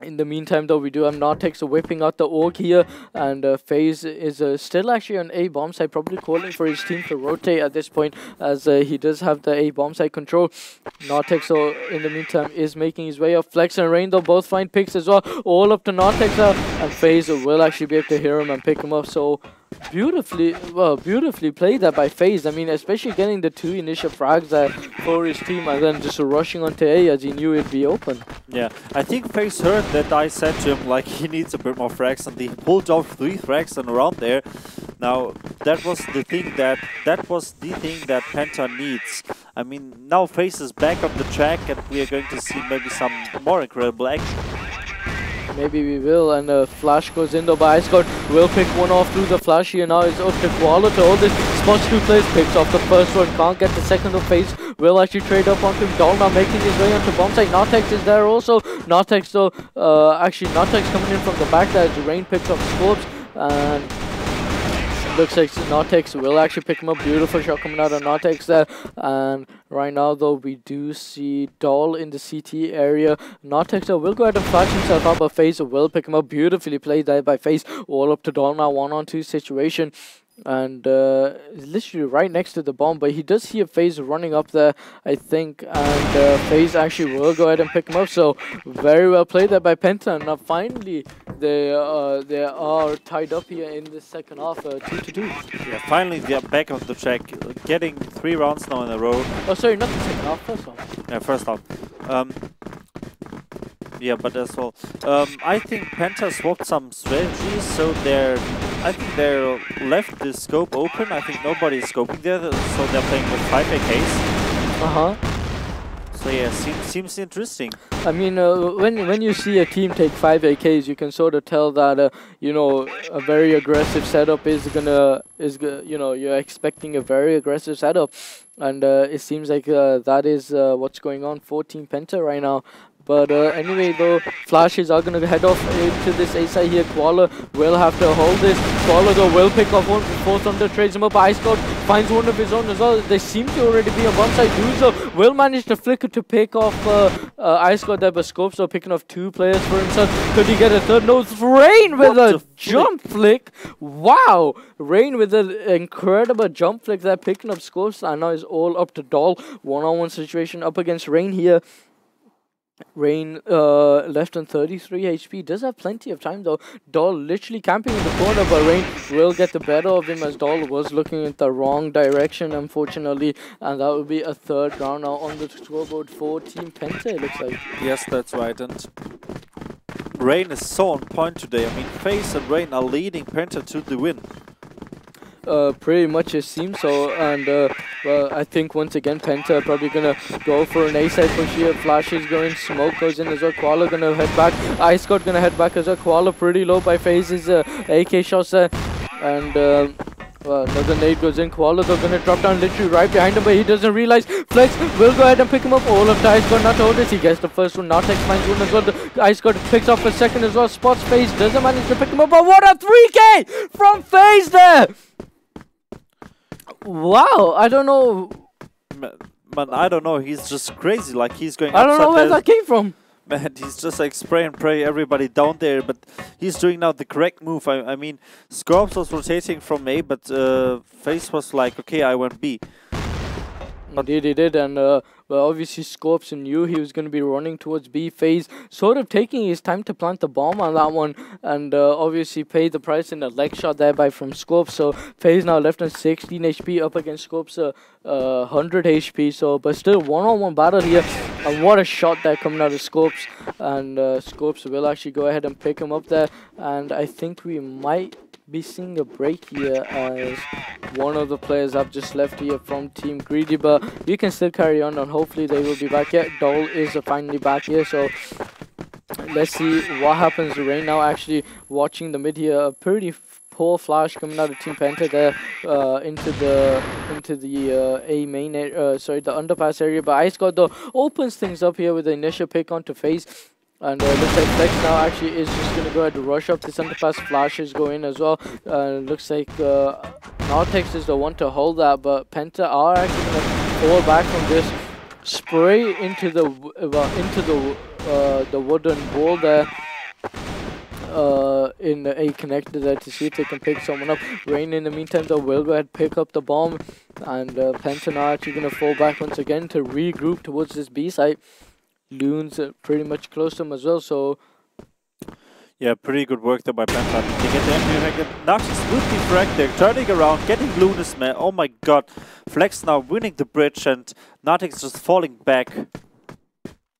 In the meantime, though, we do have Nartex whipping out the orc here, and FaZe is still actually on A bomb side, probably calling for his team to rotate at this point, as he does have the A bomb side control. Nartex, so in the meantime, is making his way up. Flex and Rain, though, both find picks as well, all up to Nartex, and FaZe will actually be able to hear him and pick him up. So beautifully played that by FaZe. I mean, especially getting the 2 initial frags for his team, and then just rushing onto A as he knew it'd be open. Yeah, I think FaZe heard that I said to him like he needs a bit more frags, and he pulled off 3 frags and around there. Now that was the thing that Penta needs. I mean, now FaZe is back on the track, and we are going to see maybe some more incredible action. Maybe we will, and flash goes in though by Ice God. Will pick one off through the flash here. Now it's up to Koala to hold this. Spots 2 players, picks off the first one, can't get the second of FaZe. Will actually trade up onto him. Doll now making his way onto bomb site. Nartex is there also. Nartex though, actually Nartex coming in from the back there as Rain picks up scopes, and looks like Nartex will actually pick him up. Beautiful shot coming out of Nartex there. And right now, though, we do see Doll in the CT area. Nartex will go ahead and flash himself up, but FaZe will pick him up. Beautifully played there by FaZe. All up to Doll now, 1-on-2 situation. And literally right next to the bomb, but he does see a FaZe running up there, I think, and FaZe actually will go ahead and pick him up. So very well played there by Penta. And now finally they are tied up here in the second half, 2-2. Yeah, finally they are back on the track, getting 3 rounds now in a row. Oh, sorry, not the second half, first half. Yeah, first half. Yeah, but as well, I think Penta swapped some strategies, so I think they're left the scope open. I think nobody is scoping there, so they're playing with 5 AKs. So yeah, seems interesting. I mean, when you see a team take 5 AKs, you can sort of tell that you know, a very aggressive setup you're expecting a very aggressive setup, and it seems like that is what's going on for Team Penta right now. But anyway, though, flashes are going to head off into this A side here. Koala will have to hold this. Koala, though, will pick off one. Force Thunder trades him up. Ice God finds one of his own as well. They seem to already be on one side. Duzo will manage to flicker to pick off Ice God there, but Scopes are picking off 2 players for himself. Could he get a third? No, it's Rain with a jump flick. Wow! Rain with an incredible jump flick there, picking up Scopes, and now it's all up to Doll. 1-on-1 situation up against Rain here. Rain left on 33 HP, does have plenty of time though. Doll literally camping in the corner, but Rain will get the better of him as Doll was looking in the wrong direction, unfortunately. And that will be a 3rd round now on the scoreboard for Team Penta, it looks like. Yes, that's right. And Rain is so on point today. I mean, FaZe and Rain are leading Penta to the win. Pretty much it seems so, and well, I think once again Penta probably gonna go for an A-side push here. Flash is going, smoke goes in as well. Koala gonna head back, Ice God gonna head back as well. Koala pretty low by FaZe's AK shots there, and well, another nade goes in. Koala though gonna drop down literally right behind him, but he doesn't realize. Flex will go ahead and pick him up. All of the Ice God not to hold this. He gets the first one. Nartex finds one as well. The Ice God picks up a second as well. Spots FaZe, doesn't manage to pick him up, but what a 3K from FaZe there! Wow, I don't know. Man, I don't know. He's just crazy. Like, he's going. I don't know where that came from. Man, he's just like spray and pray everybody down there. But he's doing now the correct move. I mean, Scorps was rotating from A, but FaZe was like, okay, I went B. Indeed he did, and well, obviously Scorps knew he was going to be running towards B. FaZe sort of taking his time to plant the bomb on that one, and obviously paid the price in a leg shot thereby from Scorps. So FaZe now left on 16 HP up against Scorps 100 HP. So, but still 1-on-1 battle here, and what a shot there coming out of Scorps, and Scorps will actually go ahead and pick him up there, and I think we might be seeing a break here as one of the players have just left here from Team Greedy, but you can still carry on and hopefully they will be back. Yeah, Dole is finally back here, so let's see what happens. Rain now actually watching the mid here. A pretty poor flash coming out of Team Penta there into the A main sorry, the underpass area, but Ice God though opens things up here with the initial pick onto FaZe. And looks like Flex now actually is just going to go ahead and rush up this underpass. Flashes go in as well. Looks like Nartex is the one to hold that, but Penta are actually going to fall back from this. Spray into the wooden wall there. In a connector there to see if they can pick someone up. Rain in the meantime though will go ahead pick up the bomb, and Penta now actually going to fall back once again to regroup towards this B site. Loons pretty much close to him as well, so yeah, pretty good work there by Penta. They get the entry frag, not smoothly frag, they're turning around, getting Lunas, man. Oh my god. Flex now winning the bridge and Natic just falling back.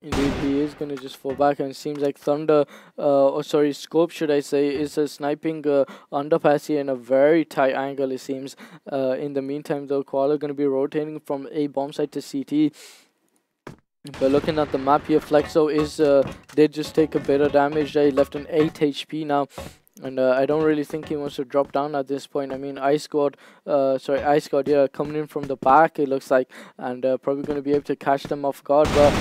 Indeed, he is going to just fall back, and it seems like Thunder, or sorry, Scope should I say, is sniping underpass here in a very tight angle, it seems. In the meantime though, Koala going to be rotating from A bomb site to CT. But looking at the map here, Flexo did just take a bit of damage there. He left an 8 HP now, and I don't really think he wants to drop down at this point. I mean, Ice God, yeah, coming in from the back, it looks like, and probably going to be able to catch them off guard, but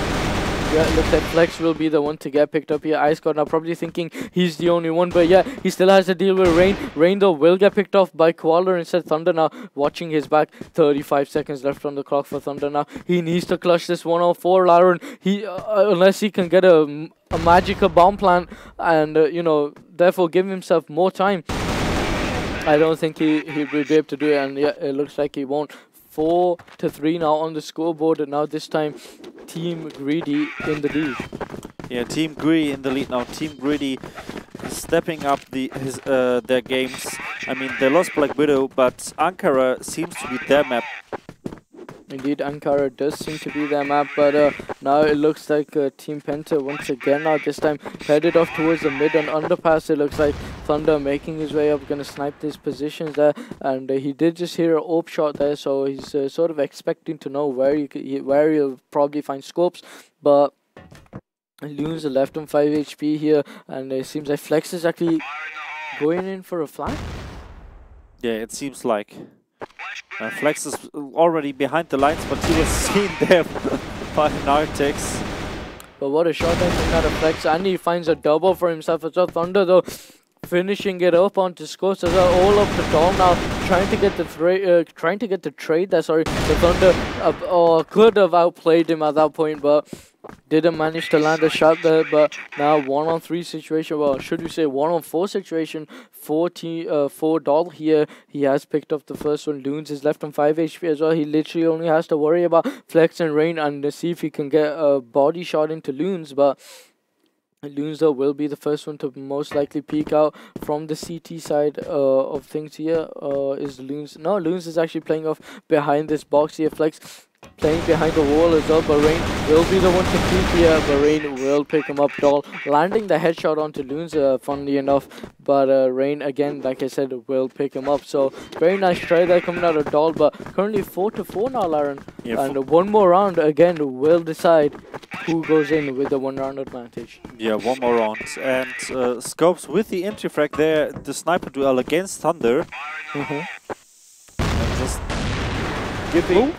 yeah, it looks like Flex will be the one to get picked up here. Ice God now probably thinking he's the only one, but yeah, he still has to deal with Rain. Rain though will get picked off by Koala instead. Thunder now watching his back. 35 seconds left on the clock for Thunder now. He needs to clutch this 104, Laren. He unless he can get a magical bomb plant and you know, therefore give himself more time, I don't think he will be able to do it, and yeah, it looks like he won't. 4-3 now on the scoreboard, and now this time Team Greedy in the lead. Yeah, Team Greedy in the lead now. Team Greedy stepping up their games. I mean, they lost Black Widow, but Ankara seems to be their map. Indeed, Ankara does seem to be their map, but now it looks like Team Penta once again now this time headed off towards the mid and underpass. It looks like Thunder making his way up, gonna snipe these positions there, and he did just hear an AWP shot there, so he's sort of expecting to know where he'll probably find scopes, but Loons left him 5 HP here, and it seems like Flex is actually going in for a flank. Yeah, it seems like. Flex is already behind the lines, but he was seen there by Nartex. But what a shot that came out of Flex, and he finds a double for himself as well. Thunder though finishing it up onto scores as well, all up the dome now, trying to get the trade there. Sorry, the Thunder could have outplayed him at that point, but didn't manage to land a shot there. But now 1-on-3 situation, well, should we say 1-on-4 situation for Doll here. He has picked up the first one. Loons is left on 5 HP as well. He literally only has to worry about Flex and Rain and see if he can get a body shot into Loons, but Loons though will be the first one to most likely peek out from the CT side of things here. Is Loons? No, Loons is actually playing off behind this box here. Flex playing behind the wall as well, but Rain will be the one to peek here, but Rain will pick him up. Doll landing the headshot onto Loons, funnily enough, but Rain again, like I said, will pick him up. So very nice try there coming out of Doll, but currently 4-4 now, Laren. Yeah, and one more round again will decide who goes in with the 1 round advantage. Yeah, one more round, and Scopes with the entry frag there, the sniper duel against Thunder. And just giving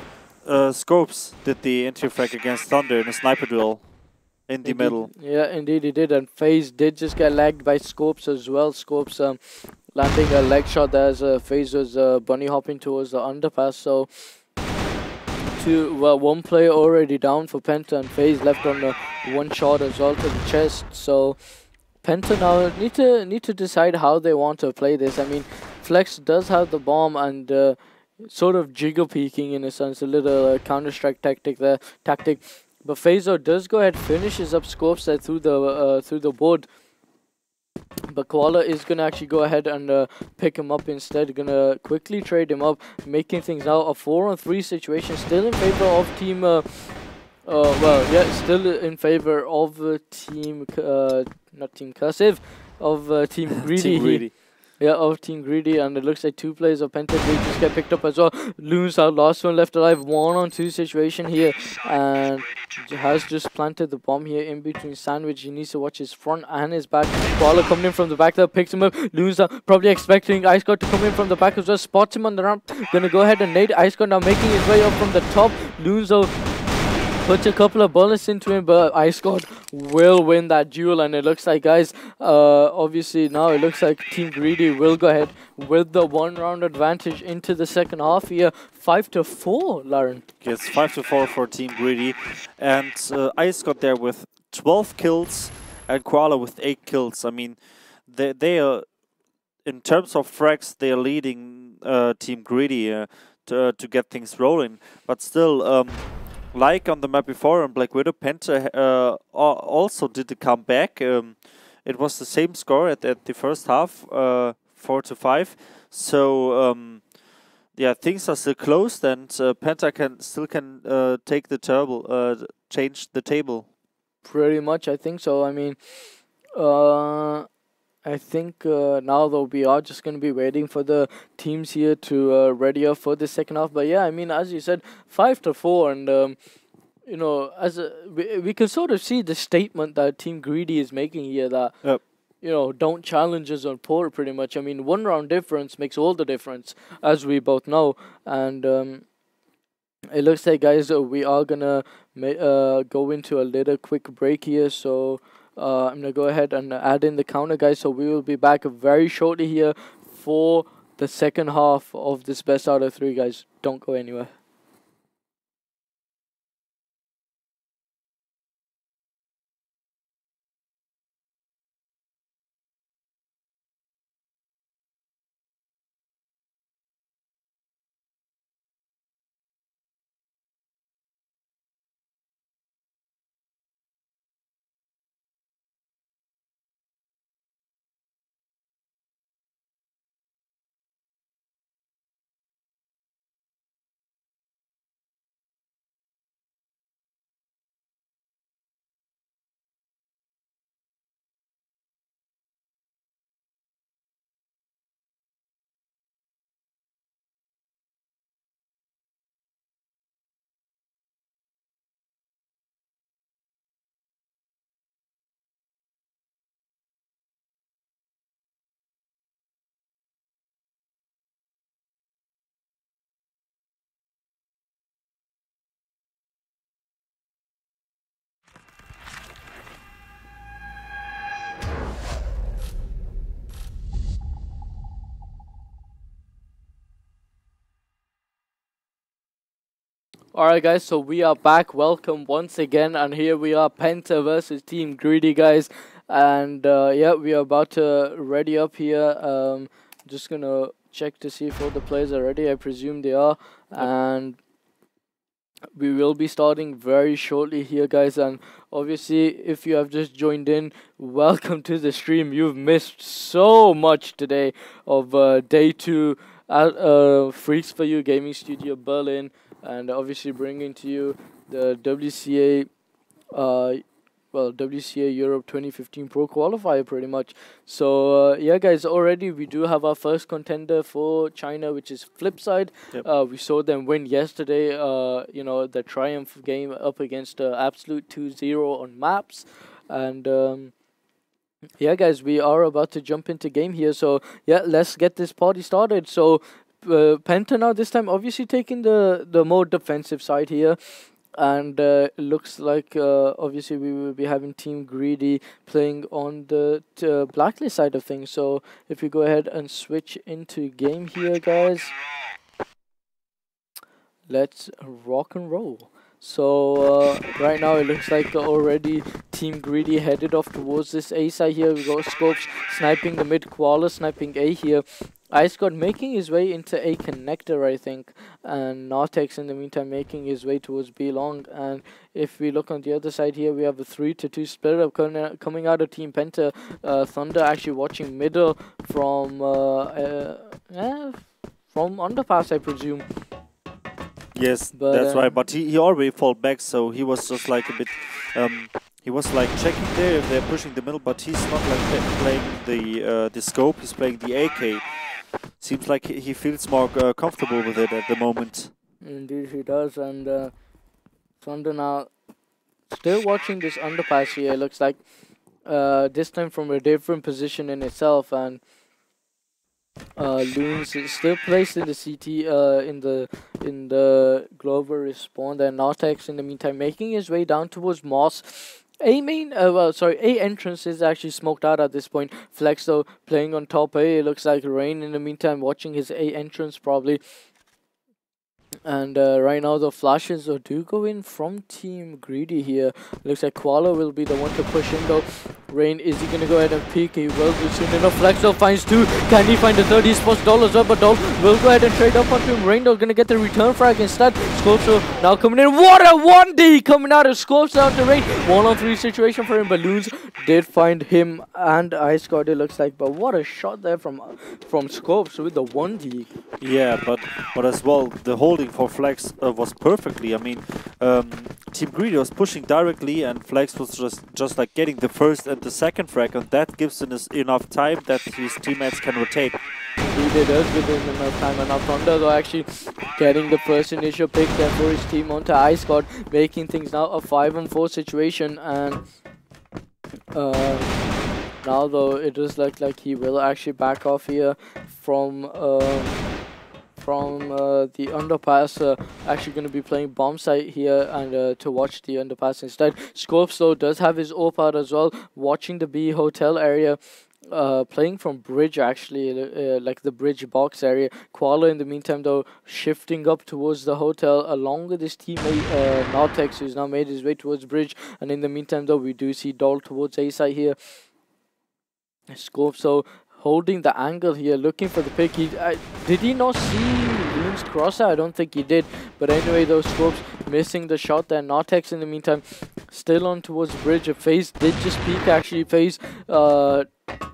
Scopes did the entry frag against Thunder in a sniper duel in the middle. Yeah, indeed he did, and FaZe did just get lagged by Scopes as well. Scopes landing a leg shot there as FaZe was bunny hopping towards the underpass. So one player already down for Penta, and FaZe left on the 1 shot as well to the chest. So Penta now need to decide how they want to play this. I mean, Flex does have the bomb and sort of jiggle peeking in a sense, a little counter-strike tactic there. But FaZe does go ahead, finishes up Scopes there through the board. But Koala is gonna actually go ahead and pick him up instead. Gonna quickly trade him up, making things now a 4-on-3 situation, still in favor of team. Still in favor of team, not Team Cursive, of Team Greedy. Team Greedy. Yeah, of Team Greedy, and it looks like 2 players of Penta they just get picked up as well. Loons out, last one left alive, 1-on-2 situation here, and has just planted the bomb here in between Sandwich. He needs to watch his front and his back. Koala coming in from the back there, picks him up. Loons out, probably expecting Ice God to come in from the back as well, spots him on the ramp. Gonna go ahead and nade Ice God now, making his way up from the top. Loons out puts a couple of bullets into him, but Ice God will win that duel, and it looks like, guys, obviously now it looks like Team Greedy will go ahead with the 1-round advantage into the second half here. 5-4, Lauren. Yes, 5-4 for Team Greedy, and Ice got there with 12 kills and Koala with 8 kills. I mean, they are, in terms of frags, they are leading Team Greedy to get things rolling, but still. Like on the map before on Black Widow, Penta also did a comeback. It was the same score at the first half, 4-5. So yeah, things are still closed, and Penta can take the table, change the table. Pretty much, I think so. I mean, I think now though we are just going to be waiting for the teams here to ready up for the second half. But yeah, I mean, as you said, 5-4, and you know, as we can sort of see the statement that Team Greedy is making here, that you know, don't challenge us on port, pretty much. I mean, 1-round difference makes all the difference, as we both know, and it looks like, guys, we are gonna go into a little quick break here, so. I'm gonna go ahead and add in the counter, guys, so we will be back very shortly here for the second half of this best out of 3, guys. Don't go anywhere. Alright, guys, so we are back. Welcome once again, and here we are, Penta versus Team Greedy, guys. And yeah, we are about to ready up here. Just gonna check to see if all the players are ready. I presume they are, and we will be starting very shortly here, guys. And obviously, if you have just joined in, welcome to the stream. You've missed so much today of day 2 at Freaks for You Gaming Studio Berlin, and obviously bringing to you the WCA WCA Europe 2015 Pro Qualifier, pretty much. So yeah, guys, already we do have our first contender for China, which is Flipside. Yep. We saw them win yesterday, you know, the triumph game up against Absolute 2-0 on maps. And yeah, guys, we are about to jump into game here. So yeah, let's get this party started. So Penta now this time obviously taking the more defensive side here. And it looks like obviously we will be having Team Greedy playing on the blacklist side of things. So if we go ahead and switch into game here, guys, let's rock and roll. So right now it looks like already Team Greedy headed off towards this A side here. We got Scopes sniping the mid, Koala sniping A here. Ice God making his way into A connector, I think, and Nartex in the meantime making his way towards B long. And if we look on the other side here, we have a 3-2 split up coming out of Team Penta. Thunder actually watching middle from underpass, I presume. Yes, But, that's right. But he already fell back, so he was just like a bit He was like checking there if they're pushing the middle, but he's not like playing the scope. He's playing the AK. Seems like he feels more comfortable with it at the moment. Indeed, he does. And Thunder now still watching this underpass here. Looks like this time from a different position in itself, and Loons is still placed in the CT in the global respawn. Then Nartex in the meantime making his way down towards Moss. A entrance is actually smoked out at this point. Flex though playing on top A. It looks like Rain in the meantime watching his A entrance probably. And right now the flashes do go in from Team Greedy here. Looks like Koala will be the one to push in though. Rain, is he gonna go ahead and peek? He will do soon enough. Flexo finds 2. Can he find the third? He spots Doll as well, but Doll will go ahead and trade up onto him. Rain though gonna get the return frag instead. Scorpio now coming in. What a 1D coming out of Scorpio down to Rain. 1-on-3 situation for him. Balloons did find him and Ice Guard it looks like, but what a shot there from Scorpio with the 1D. Yeah, but as well, the holding for Flex was perfectly. I mean, Team Greedy was pushing directly, and Flex was just like getting the first and the second frag, and that gives him enough time that his teammates can rotate. Indeed, it does give him enough time, and now Thunder though actually getting the first initial pick there for his team onto Ice God, making things now a 5-on-4 situation, and now though it does look like he will actually back off here from the underpass, actually going to be playing bomb site here and to watch the underpass instead. Scorps though does have his AWP out as well, watching the B hotel area, playing from bridge actually, like the bridge box area. Koala in the meantime though shifting up towards the hotel along with his teammate Nautex, who's now made his way towards bridge, and in the meantime though we do see Doll towards A side here. Scorps so holding the angle here, looking for the pick. Did he not see Loon's crosser? I don't think he did. But anyway, those Scopes missing the shot there. Nartex in the meantime still on towards bridge. A FaZe did just peek actually. FaZe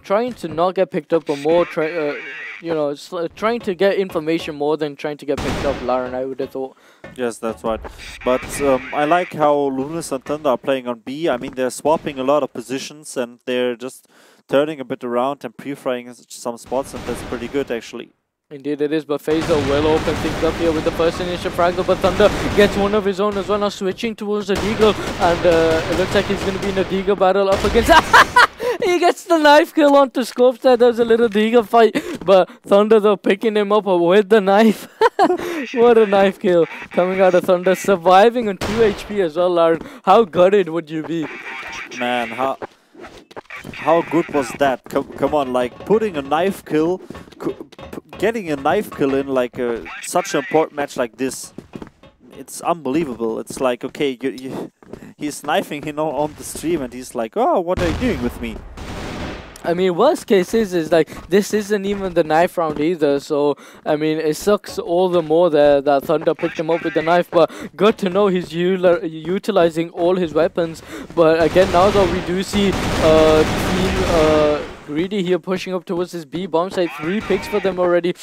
trying to not get picked up, but more trying to get information more than trying to get picked up, Lauren, I would have thought. Yes, that's right. But I like how Lunas and Thunder are playing on B. I mean, they're swapping a lot of positions and they're just turning a bit around and pre-frying some spots, and that's pretty good actually. Indeed it is, but FaZe will open things up here with the first initial frag, but Thunder gets one of his own as well, now switching towards the Deagle, and it looks like he's going to be in a Deagle battle up against... He gets the knife kill onto Scopes there. There's a little Deagle fight, but Thunder though picking him up with the knife. What a knife kill coming out of Thunder, surviving on 2 HP as well, Lauren. How gutted would you be? Man, how good was that? Come on, like putting a knife kill, getting a knife kill in like such an important match like this. It's unbelievable. It's like, okay, he's knifing on the stream and he's like, oh, what are you doing with me? I mean, worst case is like, this isn't even the knife round either, so, I mean, it sucks all the more that Thunder picked him up with the knife, but good to know he's utilizing all his weapons. But again, now though, we do see Team Greedy here pushing up towards this B bomb site. 3 picks for them already.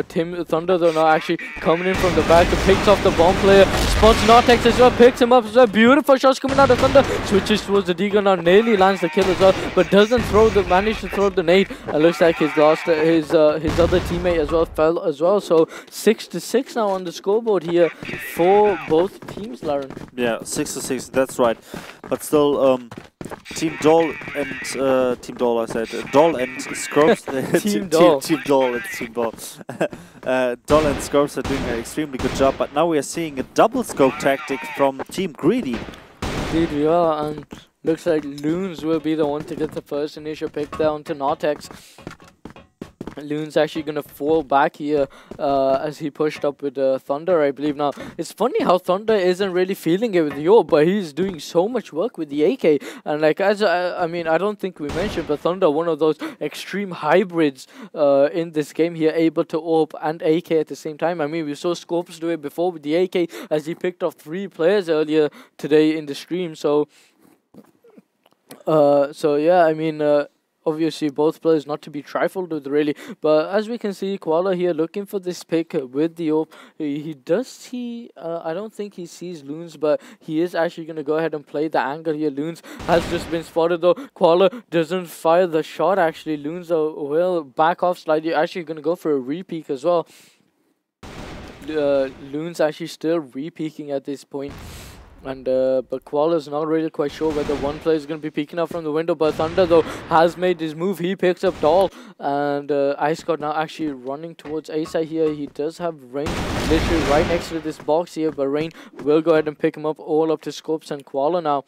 Team Thunder though now actually coming in from the back. The picks off the bomb player. Spots Nartex as well. Picks him up as well. Beautiful shots coming out of Thunder. Switches towards the Deagle now. Nearly lands the kill as well, but doesn't manage to throw the nade. It looks like his other teammate as well fell as well. So 6-6 now on the scoreboard here for both teams, Lauren. Yeah, 6-6. That's right. But still, Team Doll and Team Doll, I said Doll and Scrubs. Team Doll. Team Doll. It's Team Doll. Doll and Scrubs are doing an extremely good job. But now we are seeing a double scope tactic from Team Greedy. Indeed we are, and looks like Loons will be the one to get the first initial pick down to Nartex. Loon's actually going to fall back here as he pushed up with Thunder, I believe. Now, it's funny how Thunder isn't really feeling it with the AWP, but he's doing so much work with the AK. And like, I mean, I don't think we mentioned, but Thunder, one of those extreme hybrids in this game here, able to AWP and AK at the same time. I mean, we saw Scopes do it before with the AK as he picked off 3 players earlier today in the stream. So yeah, I mean... obviously both players not to be trifled with really. But as we can see, Koala here looking for this pick with the AWP. He does see, I don't think he sees Loons, but he is actually going to go ahead and play the angle here. Loons has just been spotted though. Koala doesn't fire the shot actually. Loons will back off slightly. Actually going to go for a re-peek as well. Loons actually still re-peeking at this point. And but Koala's not really quite sure whether one player is going to be peeking out from the window. But Thunder though has made his move. He picks up Doll, and Ice God now actually running towards A side here. He does have Rain literally right next to this box here, but Rain will go ahead and pick him up all up to Scopes and Koala now.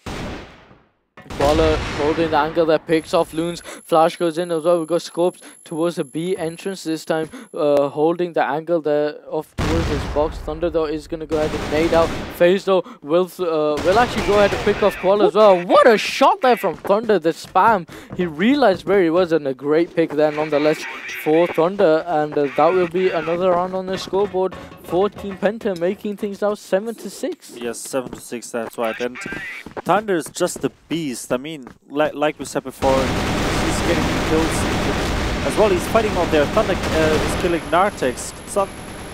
Koala holding the angle that picks off Loons. Flash goes in as well. We got Scopes towards the B entrance this time, holding the angle there off towards this box. Thunder though is going to go ahead and nade out. FaZe though will actually go ahead and pick off Koala as well. What a shot there from Thunder, the spam. He realized where he was, and a great pick there nonetheless for Thunder. And that will be another round on the scoreboard for Team Penta, making things now 7-6. Yes, 7-6, that's right. And Thunder is just a beast. I mean, like we said before, he's getting kills as well. He's fighting out there. Thunder is killing Nartex.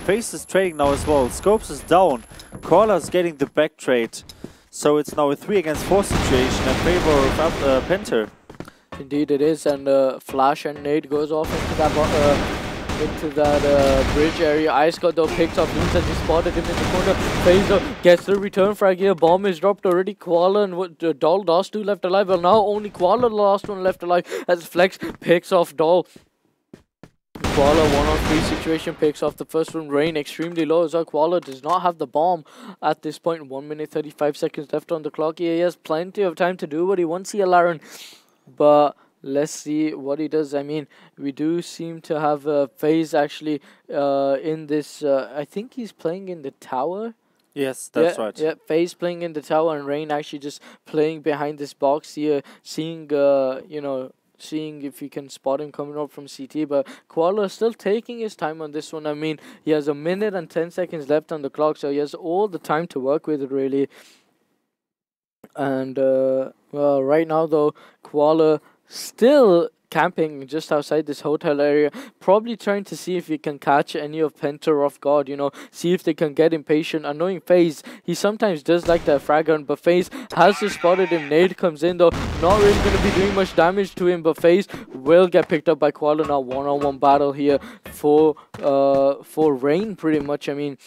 FaZe is trading now as well. Scopes is down. Koala is getting the back trade. So it's now a 3 against 4 situation in favor of Penta. Indeed it is, and Flash and nade goes off into that bridge area. Ice God though picks up Loons as he spotted him in the corner. FaZe though gets the return frag here. Bomb is dropped already. Koala and Doll last 2 left alive. Well, now only Koala the last one left alive as Flex picks off Doll. Koala 1-on-3 situation picks off the first one. Rain extremely low as well. Koala does not have the bomb at this point. 1 minute 35 seconds left on the clock. He has plenty of time to do what he wants here, Laren. But let's see what he does. I mean, we do seem to have FaZe actually in this. I think he's playing in the tower. Yes, that's right. Yeah, FaZe playing in the tower and Rain actually just playing behind this box here, seeing seeing if he can spot him coming up from CT. But Koala still taking his time on this one. I mean, he has 1 minute and 10 seconds left on the clock, so he has all the time to work with, really. And well, right now though, Koala still camping just outside this hotel area, probably trying to see if he can catch any of Penta off guard, see if they can get impatient. And knowing FaZe, he sometimes does like that frag hunt, but FaZe has just spotted him. Nade comes in though, not really going to be doing much damage to him, but FaZe will get picked up by Koala now. One-on-one battle here for Rain pretty much. I mean,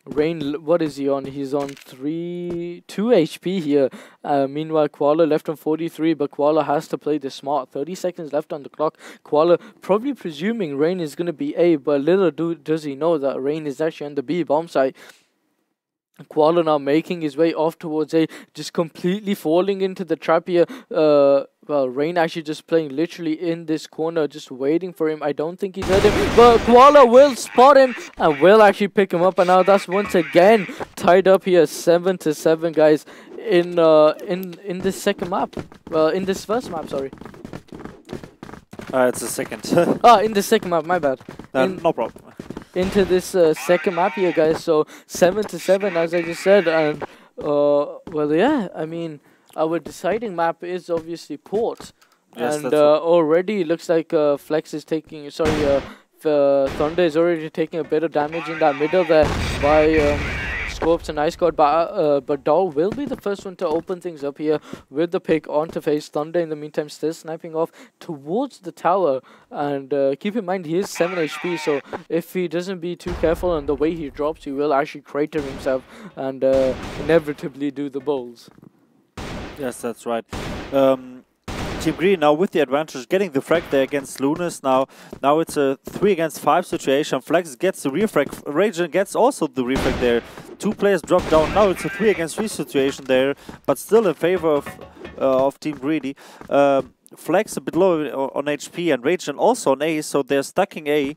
Rain, what is he on? He's on 2 HP here. Meanwhile, Koala left on 43, but Koala has to play this smart. 30 seconds left on the clock. Koala probably presuming Rain is going to be A, but little does he know that Rain is actually on the B bomb site. Koala now making his way off towards A, just completely falling into the trap here. Well, Rain actually just playing literally in this corner, just waiting for him. I don't think he's heard him, but Koala will spot him and will actually pick him up. And now that's once again tied up here, 7-7, guys, in this second map. Well, in this first map, sorry. It's the second. In the second map, my bad. No problem. Into this second map here, guys. So 7-7, as I just said. And well, yeah, I mean, our deciding map is obviously Port. Yes, and already looks like Flex is taking, Thunder is already taking a bit of damage in that middle there by Scopes and Ice God, but Doll will be the first one to open things up here with the pick onto FaZe. Thunder in the meantime still sniping off towards the tower, and keep in mind he is 7 HP, so if he doesn't be too careful on the way he drops, he will actually crater himself and inevitably do the bowls. Yes, that's right. Team Green now with the advantage, getting the frag there against Lunas. Now it's a 3 against 5 situation. Flex gets the refrag. Raging gets also the refrag there. 2 players drop down. Now it's a 3 against 3 situation there, but still in favor of Team Greedy. Flex a bit low on HP and Raging also on A, so they're stacking A.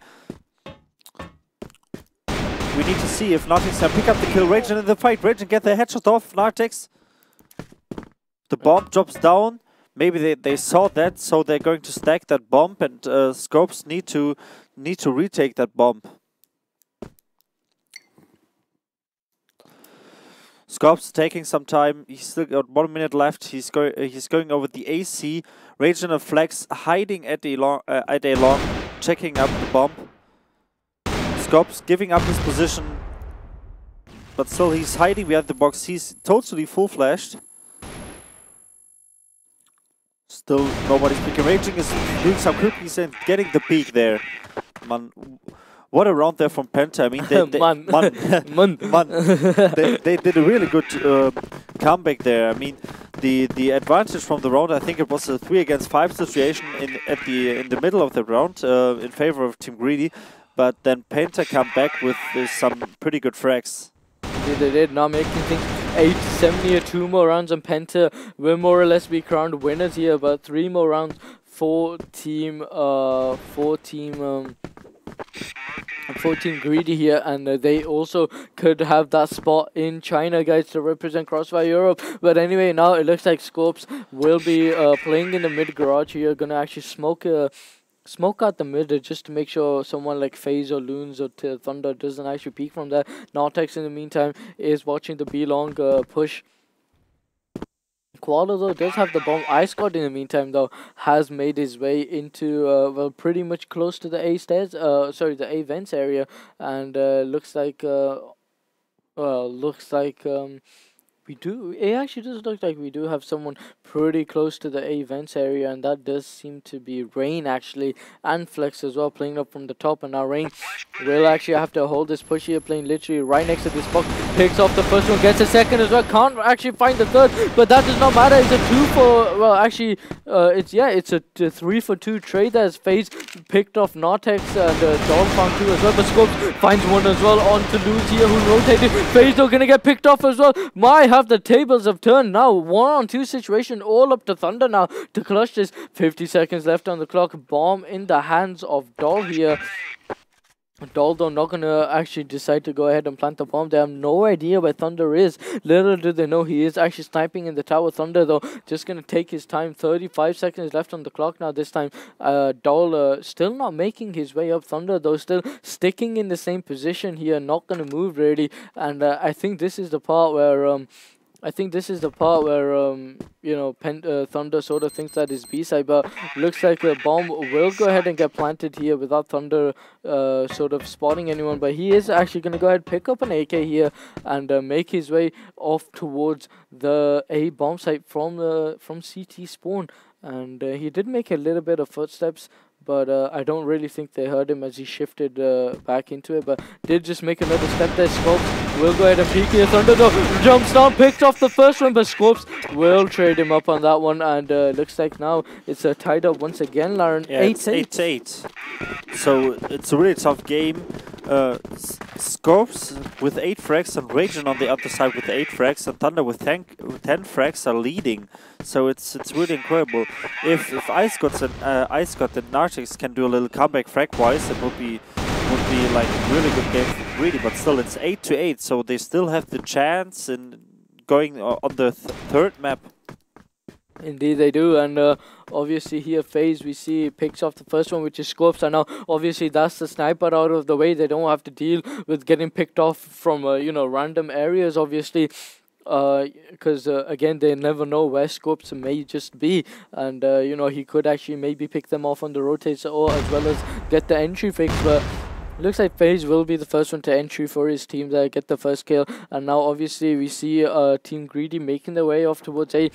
We need to see if Nartex can pick up the kill. Raging in the fight. Raging get the headshot off Nartex. The bomb drops down. Maybe they saw that, so they're going to stack that bomb, and Scopes need to retake that bomb. Scops taking some time. He's still got 1 minute left. He's going over the AC. Rage and a Flex hiding at a long, checking up the bomb. Scops giving up his position, but still he's hiding behind the box. He's totally full flashed. Still nobody's picking. Raging is doing some cookies and getting the peak there. Man, what a round there from Penta. I mean, they did a really good comeback there. I mean, the advantage from the round, I think it was a 3 against 5 situation in the middle of the round in favor of Team Greedy, but then Penta come back with some pretty good frags. They did, now making things 8-7 here. 2 more rounds, and Penta will more or less be crowned winners here, but 3 more rounds for team Greedy here, and they also could have that spot in China, guys, to represent CrossFire Europe. But anyway, now it looks like Scopes will be playing in the mid garage here, gonna actually smoke out the mid just to make sure someone like FaZe or Loons or Thunder doesn't actually peek from there. Nortex in the meantime is watching the B long push. Koala though does have the bomb. Ice God in the meantime though has made his way into well, pretty much close to the A stairs, sorry, the A vents area, and looks like it actually does look like we do have someone pretty close to the A vents area, and that does seem to be Rain actually, and Flex as well, playing up from the top. And now Rain will actually have to hold this push here, playing literally right next to this box. Picks off the first one, gets a second as well, can't actually find the third, but that does not matter. It's a 2 for, well actually, it's a 3 for 2 trade as FaZe picked off Nartex, and Dog found 2 as well, but Scopes finds 1 as well onto Luz here, who rotated. FaZe though gonna get picked off as well. The tables have turned now. 1-on-2 situation, all up to Thunder now to clutch this. 50 seconds left on the clock. Bomb in the hands of Doll here. Doll though not gonna actually decide to go ahead and plant the bomb. They have no idea where Thunder is. Little do they know he is actually sniping in the tower. Thunder though just gonna take his time. 35 seconds left on the clock now. This time Doll still not making his way up. Thunder though still sticking in the same position here, not gonna move really. And I think this is the part where you know, Thunder sort of thinks that is B-side, but looks like a bomb will go ahead and get planted here without Thunder sort of spotting anyone. But he is actually going to go ahead and pick up an AK here and make his way off towards the A bomb site from CT spawn. And he did make a little bit of footsteps, but I don't really think they heard him as he shifted back into it, but did just make another step there. Scopes will go ahead and peek here. Thunder though jumps down, picked off the first one, but Scopes will trade him up on that one, and looks like now it's tied up once again, Lauren. Yeah, 8-8. So it's a really tough game. Scopes with 8 frags and Raging on the other side with 8 frags, and Thunder with 10 frags are leading. So it's really incredible. If Ice God and Nartex can do a little comeback frag-wise, it would be like a really good game for Greedy. But still, it's 8-8, so they still have the chance in going on the third map. Indeed they do, and obviously here FaZe we see picks off the first one, which is Scopes, and now obviously that's the sniper out of the way. They don't have to deal with getting picked off from you know, random areas, obviously, because again they never know where Scopes may just be, and you know, he could actually maybe pick them off on the rotates or as well as get the entry fix. But looks like FaZe will be the first one to entry for his team there, get the first kill. And now obviously we see Team Greedy making their way off towards A.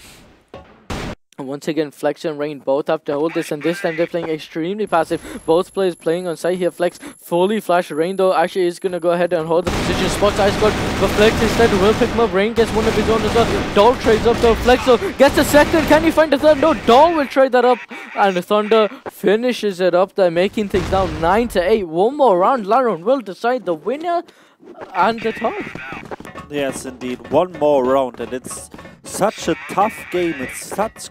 And once again, Flex and Rain both have to hold this, and this time they're playing extremely passive. Both players playing on site here. Flex fully flashed. Rain though actually is going to go ahead and hold the position. Spots Ice God, but Flex instead will pick him up. Rain gets one of his own as well. Doll trades up though. Flex though gets a second. Can he find the third? No, Doll will trade that up, and Thunder finishes it up there, making things now 9-8. One more round. Laron will decide the winner and the tie. Yes, indeed. One more round, and it's such a tough game. It's such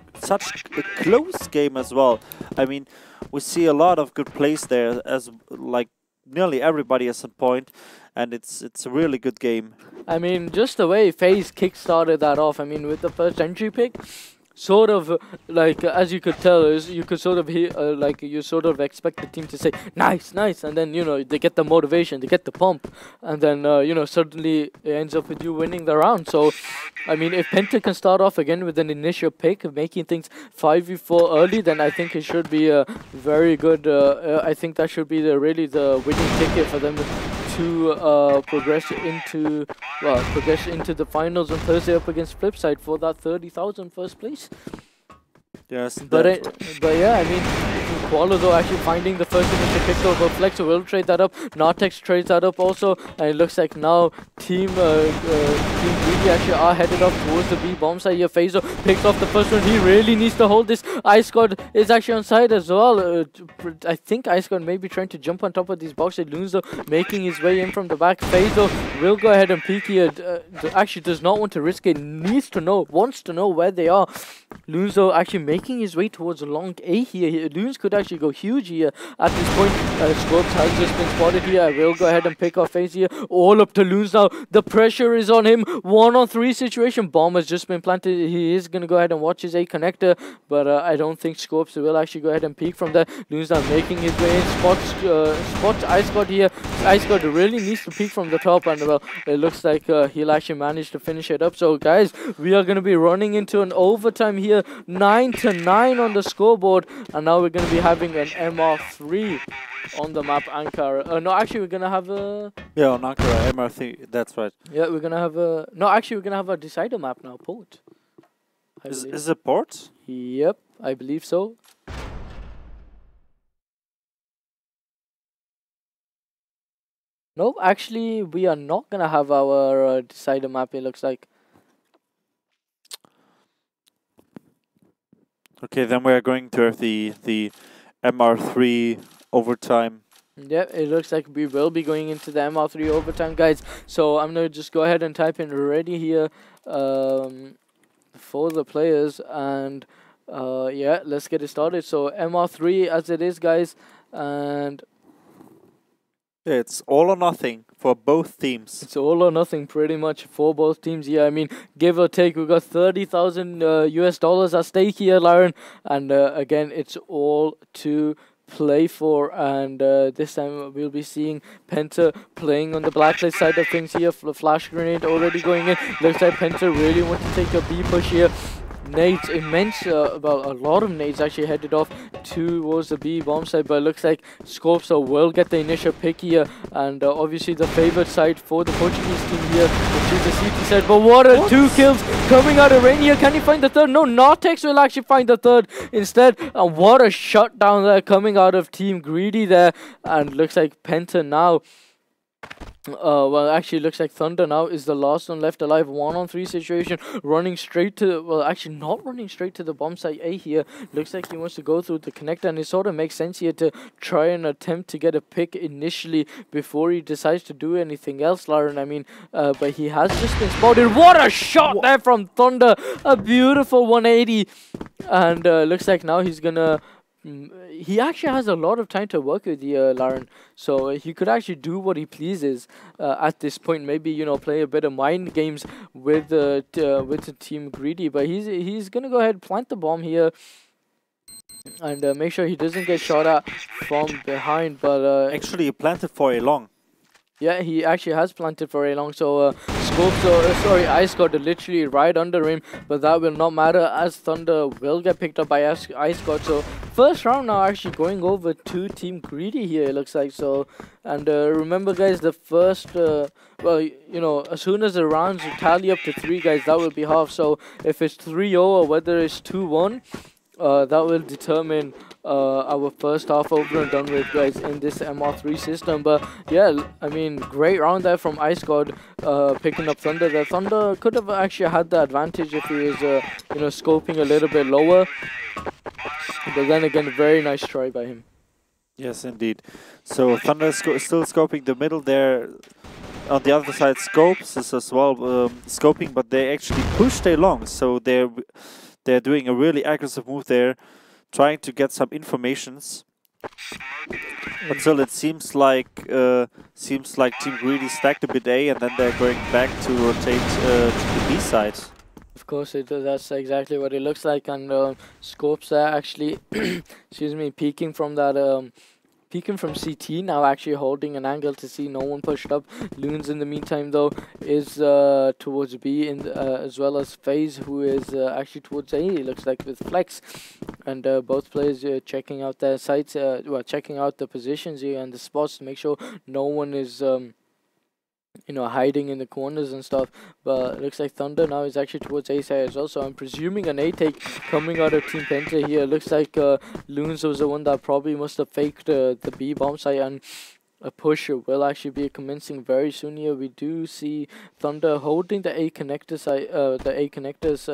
a close game as well. I mean, we see a lot of good plays there, as like nearly everybody has a point, and it's a really good game. I mean, just the way FaZe kick-started that off, I mean, with the first entry pick, sort of like as you could tell, you could sort of hear like you sort of expect the team to say nice, nice, and then they get the motivation, they get the pump, and then suddenly it ends up with you winning the round. So I mean, if Penta can start off again with an initial pick, making things 5v4 early, then I think it should be a very good. I think that should be really the winning ticket for them to progress into the finals on Thursday up against Flipside for that 30,000 first place. Yes, but yeah, I mean, Koala though actually finding the first initial pick though, but Flex will trade that up. Nartex trades that up also, and it looks like now Team Greedy actually are headed up towards the B bomb side here. Fazo picks off the first one. He really needs to hold this. Ice God is actually on side as well. I think Ice God may be trying to jump on top of these boxes. Loons though making his way in from the back. Fazo will go ahead and peek here. Actually does not want to risk it. Wants to know where they are. Loons though actually making his way towards long A here. Loons could actually go huge here at this point. Scorps has just been spotted here. I will go ahead and pick off Face here. All up to Loons now. The pressure is on him. 1-on-3 situation. Bomb has just been planted. He is going to go ahead and watch his A connector, but I don't think Scorps will actually go ahead and peek from there. Loons now making his way in. Spots Ice God here. Ice God really needs to peek from the top, and well, it looks like he'll actually manage to finish it up. So guys, we are going to be running into an overtime here. 9-9 on the scoreboard, and now we're going to be having an MR3 on the map. Ankara. No, actually, we're going to have a... Yeah, on Ankara, MR3, that's right. Yeah, we're going to have a... No, actually, we're going to have a decider map now, Port. Is it Port? Yep, I believe so. Nope, actually, we are not going to have our decider map, it looks like. Okay, then we are going to have the MR3 overtime. Yeah, it looks like we will be going into the MR3 overtime, guys. So I'm going to just go ahead and type in ready here for the players. And yeah, let's get it started. So MR3 as it is, guys. And yeah, it's all or nothing for both teams. It's all or nothing pretty much for both teams. Yeah, I mean, give or take, we got 30,000 US dollars at stake here, Lauren. And again, it's all to play for, and this time we'll be seeing Penta playing on the blacklist side of things here. Flash grenade already going in. Looks like Penta really wants to take a B push here. Nades, well, a lot of nades actually headed off towards the B bomb side, but it looks like Scorpso will get the initial pick here, and obviously the favored side for the Portuguese team here, which is the CT side. But what a 2 kills coming out of rain here. Can he find the third? No, Nartex will actually find the third instead, and what a shutdown there coming out of Team Greedy there, and looks like Penta now. Well, actually, looks like Thunder now is the last one left alive. 1-on-3 situation, running straight to, well, actually not running straight to the bomb site A here. Looks like he wants to go through the connector, and it sort of makes sense here to try and attempt to get a pick initially before he decides to do anything else, Lauren. I mean, but he has just been spotted. What a shot there from Thunder! A beautiful 180, and looks like now he's gonna. He actually has a lot of time to work with the Lauren, so he could actually do what he pleases at this point. Maybe play a bit of mind games with the Team Greedy, but he's gonna go ahead and plant the bomb here and make sure he doesn't get shot at from behind. But actually, he planted for a long. Yeah, he actually has planted for a long, so Ice God literally right under him, but that will not matter as Thunder will get picked up by Ice God. So first round now actually going over to Team Greedy here, it looks like. So, and remember guys, the first, well, as soon as the rounds tally up to 3, guys, that will be half. So if it's 3-0 or whether it's 2-1, that will determine our first half over and done with, guys, in this MR3 system. But yeah, I mean, great round there from Ice God, picking up Thunder there. Thunder could have actually had the advantage if he was scoping a little bit lower, but then again, very nice try by him. Yes, indeed. So Thunder is still scoping the middle there. On the other side, Scopes is as well scoping, but they actually pushed along, so they're doing a really aggressive move there, trying to get some informations. But still, it seems like Team Greedy stacked a bit A, and then they're going back to rotate to the B side. Of course, that's exactly what it looks like, and Scopes are actually, excuse me, peeking from that. Peeking from CT, now actually holding an angle to see no one pushed up. Loons in the meantime though is towards B, as well as FaZe, who is actually towards A, it looks like, with Flex. And both players checking out their sites, well, checking out the positions here and the spots to make sure no one is hiding in the corners and stuff. But it looks like Thunder now is actually towards A side as well, so I'm presuming an A take coming out of Team Penta here. Looks like Loons was the one that probably must have faked the B bomb site, and a push will actually be commencing very soon here. We do see Thunder holding the A connector site, the A connectors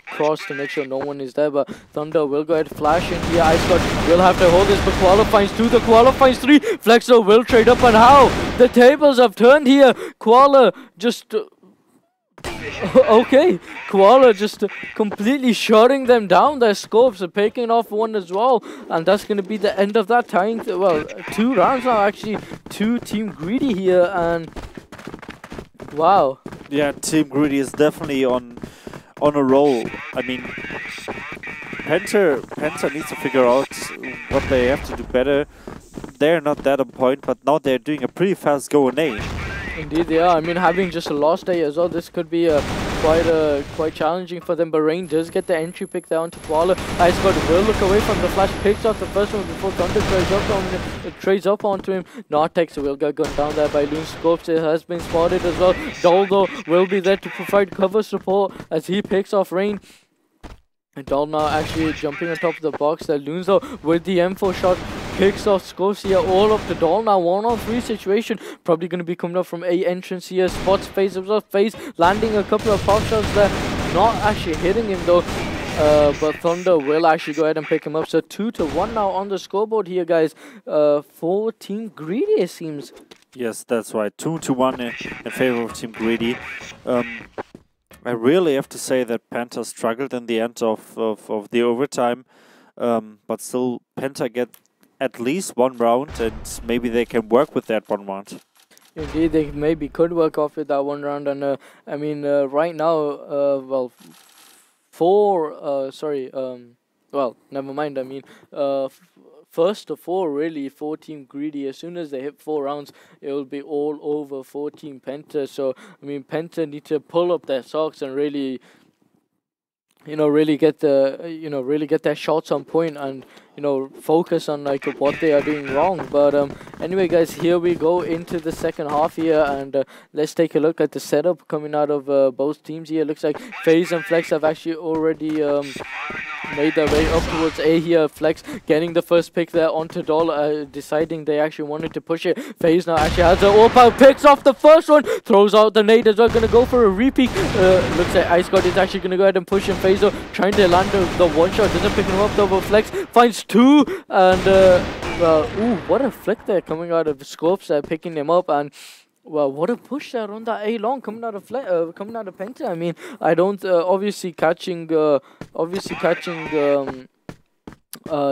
cross to make sure no one is there, but Thunder will go ahead flash in here. iScott will have to hold this, but Qualifiers 2, the Qualifiers 3, Flexo will trade up, and how the tables have turned here. Koala just okay, Koala just completely shutting them down. Their Scopes are picking off one as well, and that's going to be the end of that tying. Well, 2 rounds now actually to Team Greedy here, and wow. Yeah, Team Greedy is definitely on a roll. I mean, Penta needs to figure out what they have to do better. They're not that on point, but now they're doing a pretty fast go in A. Indeed they are. I mean, having just a lost day as well, this could be quite challenging for them. But Rain does get the entry pick there onto Koala. iScott will look away from the flash, picks off the first one before Thunder trades up onto him. Nartex will get gunned down there by Loon. Scopes has been spotted as well. Doldo will be there to provide cover support as he picks off Rain. And Doll now actually jumping on top of the box there. Lunzo with the M4 shot picks off Scopes here. All up to Doll now. 1-on-3 situation. Probably going to be coming up from A entrance here. Spots FaZe as well. FaZe landing a couple of pop shots there. Not actually hitting him though. But Thunder will actually go ahead and pick him up. So 2-1 now on the scoreboard here, guys. For Team Greedy, it seems. Yes, that's right. 2-1 in favor of Team Greedy. I really have to say that Penta struggled in the end of the overtime, but still Penta get at least 1 round, and maybe they can work with that 1 round. Indeed, they maybe could work off with that 1 round, and I mean, right now, well, well, never mind. I mean, first of 4 really for Team Greedy. As soon as they hit 4 rounds, it will be all over for Team Penta. So I mean, Penta need to pull up their socks and really, really get their shots on point, and focus on like what they are doing wrong. But anyway, guys, here we go into the second half here, and let's take a look at the setup coming out of both teams here. Looks like FaZe and Flex have actually already made their way up towards A here. Flex getting the first pick there onto Doll, deciding they actually wanted to push it. FaZe now actually has the AWP, picks off the first one, throws out the nade as well, gonna go for a repeat. Looks like iScott is actually gonna go ahead and push him. FaZe though, trying to land the 1 shot, doesn't pick him up though, but Flex finds 2, and ooh, what a flick there coming out of Scopes, picking him up, and well, what a push there on that A long coming out of Penta. I mean, I don't obviously catching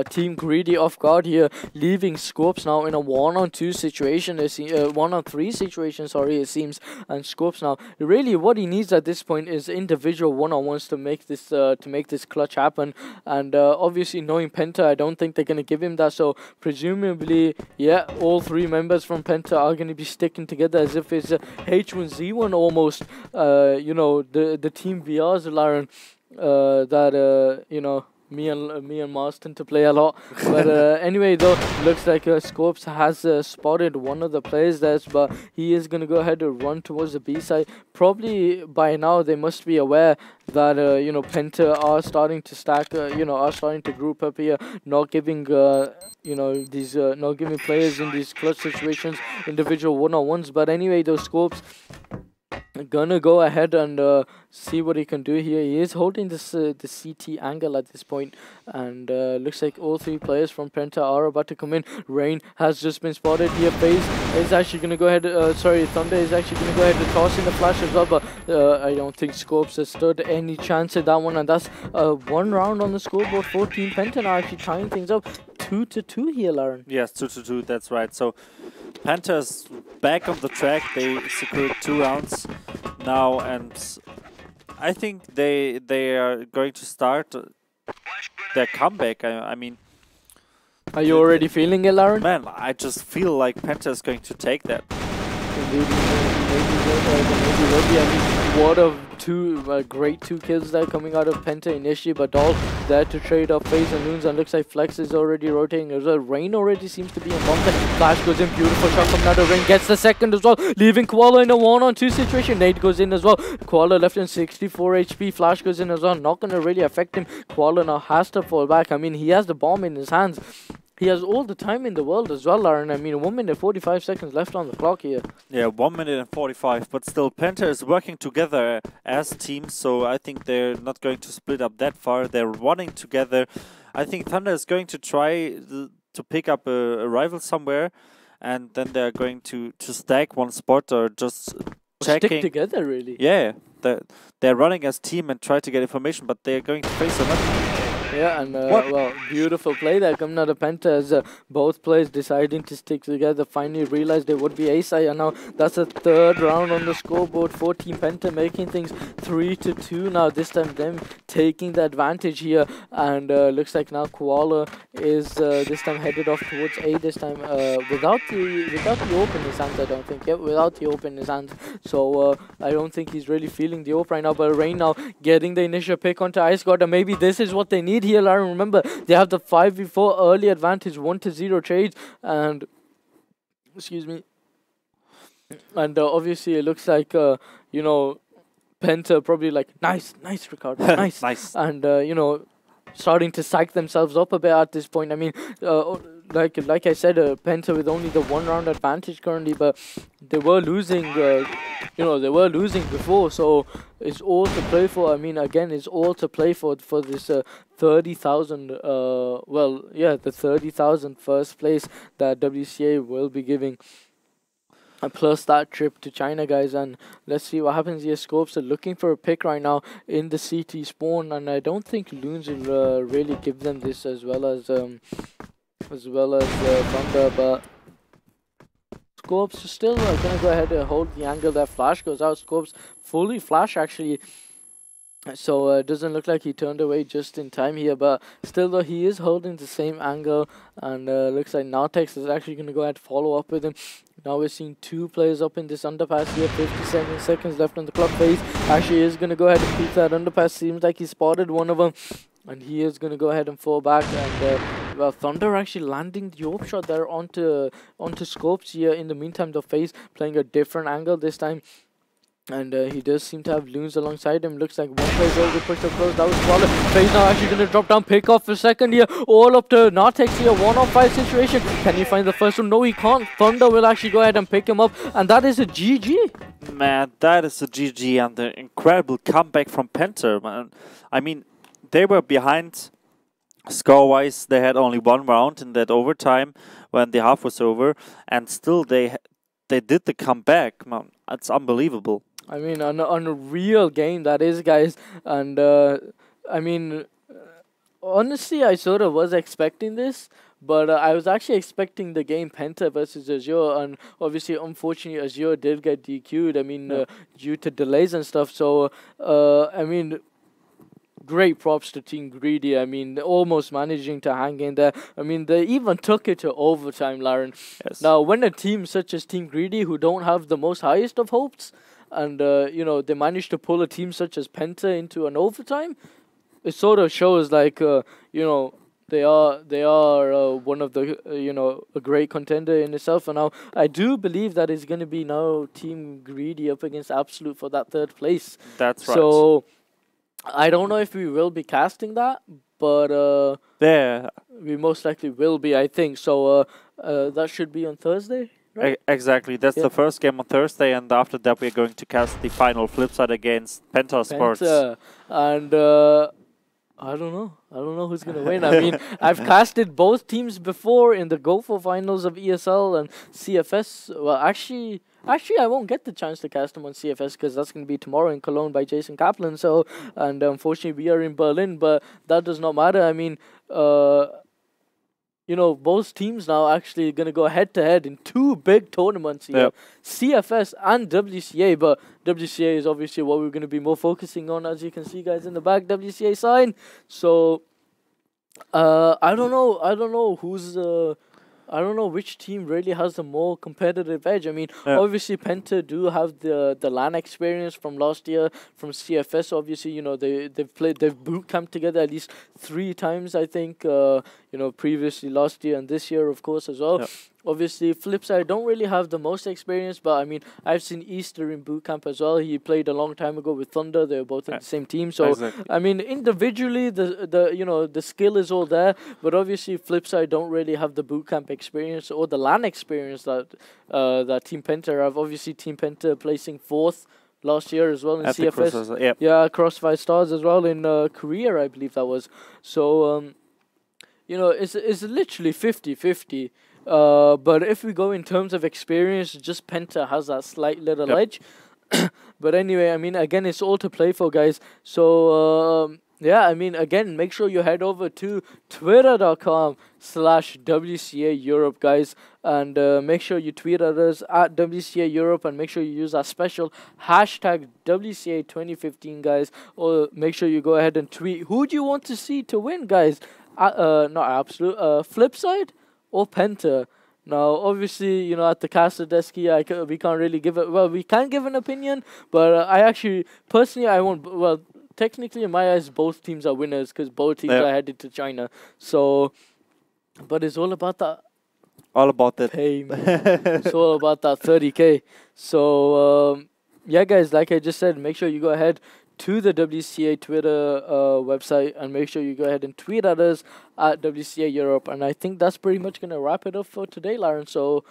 Team Greedy off guard here, leaving Scopes now in a 1-on-2 situation, 1-on-3 situation, sorry, it seems. And Scopes now, really what he needs at this point is individual 1-on-1s to make this clutch happen. And obviously knowing Penta, I don't think they're going to give him that. So presumably, yeah, all 3 members from Penta are going to be sticking together as if it's a H1Z1 almost. The Team VRs, Laren, that me and Mars tend to play a lot. But anyway, though, looks like Scopes has spotted one of the players there, but he is going to go ahead and run towards the B side. Probably by now they must be aware that Penta are starting to stack, are starting to group up here, not giving not giving players in these clutch situations individual 1-on-1s. But anyway, those Scopes gonna go ahead and see what he can do here. He is holding this the CT angle at this point, and looks like all 3 players from Penta are about to come in. Rain has just been spotted here. FaZe is actually gonna go ahead. Thunder is actually gonna go ahead and toss in the flash as well, but I don't think Scopes has stood any chance at that one, and that's 1 round on the scoreboard for Team Penta now, actually tying things up 2-2 here, Lauren. Yes, 2-2. That's right. So Penta's back on the track. They secured 2 rounds now, and I think they are going to start their comeback. I mean, Are you already feeling it, Lauren? man, I just feel like Penta is going to take that. Indeed, maybe will be. I mean, what of two great 2 kills there coming out of Penta initially, but all there to trade off FaZe and Loons, and looks like Flex is already rotating as well. Rain already seems to be involved. Flash goes in, beautiful shot coming out of Rain, gets the second as well, leaving Koala in a 1-on-2 situation. Nate goes in as well. Koala left in 64 HP. Flash goes in as well, not going to really affect him. Koala now has to fall back. I mean, he has the bomb in his hands. He has all the time in the world as well, Aaron. I mean, 1 minute 45 seconds left on the clock here. Yeah, 1 minute and 45, but still Penta is working together as teams, so I think they're not going to split up that far. They're running together. I think Thunder is going to try to pick up a rival somewhere, and then they're going to stack one spot or just checking. Stick together, really. Yeah, they're running as team and try to get information, but they're going to face another. Yeah, and well, beautiful play there coming out of Penta as both players deciding to stick together, finally realized they would be ace, and now that's a 3rd round on the scoreboard for Team Penta, making things 3-2 now, this time them taking the advantage here, and looks like now Koala is this time headed off towards A this time, without the open in his hands, I don't think, yeah, without the open in his hands, so I don't think he's really feeling the open right now, but Rain now getting the initial pick onto Ice God, and maybe this is what they need here, Lauren. Remember, they have the 5v4 early advantage, 1-0 trades, and excuse me, and obviously it looks like you know, Penta probably like nice Ricardo, nice, and you know, starting to psych themselves up a bit at this point. I mean, like I said, Penta with only the 1 round advantage currently, but they were losing. You know, they were losing before, so it's all to play for. I mean, again, it's all to play for this 30,000. Well, yeah, the 30,000 first place that WCA will be giving. Plus that trip to China, guys, and let's see what happens here. Scopes are looking for a pick right now in the CT spawn, and I don't think Loons will really give them this as well as Thunder, but Scopes is still gonna go ahead and hold the angle. That Flash goes out. Scopes fully flash actually. So it doesn't look like he turned away just in time here, but still though he is holding the same angle, and looks like Nautex is actually going to go ahead and follow up with him. Now we're seeing 2 players up in this underpass here, 57 seconds left on the clock. FaZe actually is going to go ahead and peek that underpass. Seems like he spotted one of them, and he is going to go ahead and fall back, and well, Thunder actually landing the AWP shot there onto Scopes here. In the meantime, the FaZe playing a different angle this time. And he does seem to have Loons alongside him. Looks like one player's already pushed up close. That was Squalor. FaZe now actually going to drop down, pick off for second here. All up to Nautex here. 1-on-5 situation. Can he find the first one? No, he can't. Thunder will actually go ahead and pick him up. And that is a GG. Man, that is a GG, and the incredible comeback from Penta, man. I mean, they were behind score-wise. They had only 1 round in that overtime when the half was over. And still they did the comeback. Man, it's unbelievable. I mean, an unreal game that is, guys. And I mean, honestly, I sort of was expecting this, but I was actually expecting the game Penta versus Azure, and obviously, unfortunately, Azure did get DQ'd. I mean, due to delays and stuff. So, I mean, great props to Team Greedy. I mean, almost managing to hang in there. I mean, they even took it to overtime, Lauren. Yes. Now, when a team such as Team Greedy, who don't have the most highest of hopes, and you know, they managed to pull a team such as Penta into an overtime, it sort of shows like you know, they are one of the you know, a great contender in itself. And now I do believe that it's going to be now Team Greedy up against Absolute for that 3rd place. That's right. So I don't know if we will be casting that, but yeah, we most likely will be, I think. So that should be on Thursday. Right? Exactly. That's the first game on Thursday, and after that we're going to cast the final flip side against PENTA Sports. And I don't know who's gonna win. I mean, I've casted both teams before in the Go for finals of ESL and CFS. Well, actually, I won't get the chance to cast them on CFS because that's gonna be tomorrow in Cologne by Jason Kaplan. So, and unfortunately, we are in Berlin, but that does not matter. I mean, you know, both teams now actually going to go head to head in two big tournaments here, CFS and WCA. But WCA is obviously what we're going to be more focusing on, as you can see, guys, in the back, WCA sign. So I don't know. I don't know which team really has the more competitive edge. I mean, obviously Penta do have the LAN experience from last year from CFS. Obviously, you know, they've boot camped together at least 3 times, I think. You know, previously last year and this year, of course, as well. Obviously, Flipside don't really have the most experience, but I mean, I've seen Easter in boot camp as well. He played a long time ago with Thunder. They were both in the same team. So I mean, individually, the you know, the skill is all there, but obviously, Flipside don't really have the boot camp experience or the LAN experience that that Team Penta have. Obviously, Team Penta placing 4th last year as well in CFS. Yeah, CrossFire Stars as well in Korea, I believe that was. So you know, it's literally 50-50. But if we go in terms of experience, just Penta has that slight little edge. But anyway, I mean, again, it's all to play for, guys. So yeah, I mean, again, make sure you head over to twitter.com/WCA Europe, guys, and make sure you tweet at us at WCA Europe, and make sure you use our special hashtag WCA 2015, guys. Or make sure you go ahead and tweet who do you want to see to win, guys. Not Absolute, Flipside or Penta. Now, obviously, you know, at the caster desk here, we can't really give it. Well, we can give an opinion, but I actually, personally, I won't. Well, technically, in my eyes, both teams are winners because both teams are headed to China. So, but it's all about that. All about that. Pay me. It's all about that 30K. So, yeah, guys, like I just said, make sure you go ahead to the WCA Twitter website and make sure you go ahead and tweet at us at WCA Europe. And I think that's pretty much going to wrap it up for today, Lauren. So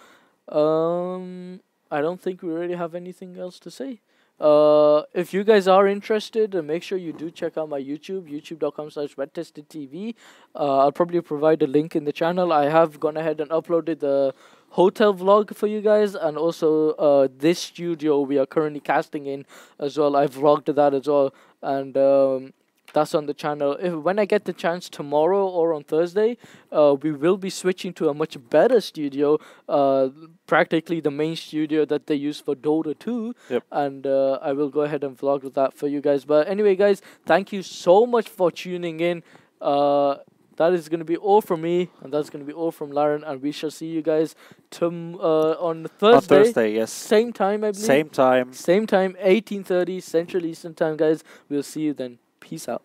I don't think we really have anything else to say. If you guys are interested, make sure you do check out my YouTube, youtube.com/RedTestedTV. I'll probably provide a link in the channel. I have gone ahead and uploaded the hotel vlog for you guys, and also this studio we are currently casting in as well. I've vlogged that as well, and that's on the channel. When I get the chance tomorrow or on Thursday, we will be switching to a much better studio, practically the main studio that they use for Dota 2. And I will go ahead and vlog that for you guys. But anyway, guys, thank you so much for tuning in. That is going to be all from me, and that's going to be all from Lauren, and we shall see you guys on Thursday. On Thursday, yes. Same time, I believe. Same time. Same time, 18:30 Central Eastern Time, guys. We'll see you then. Peace out.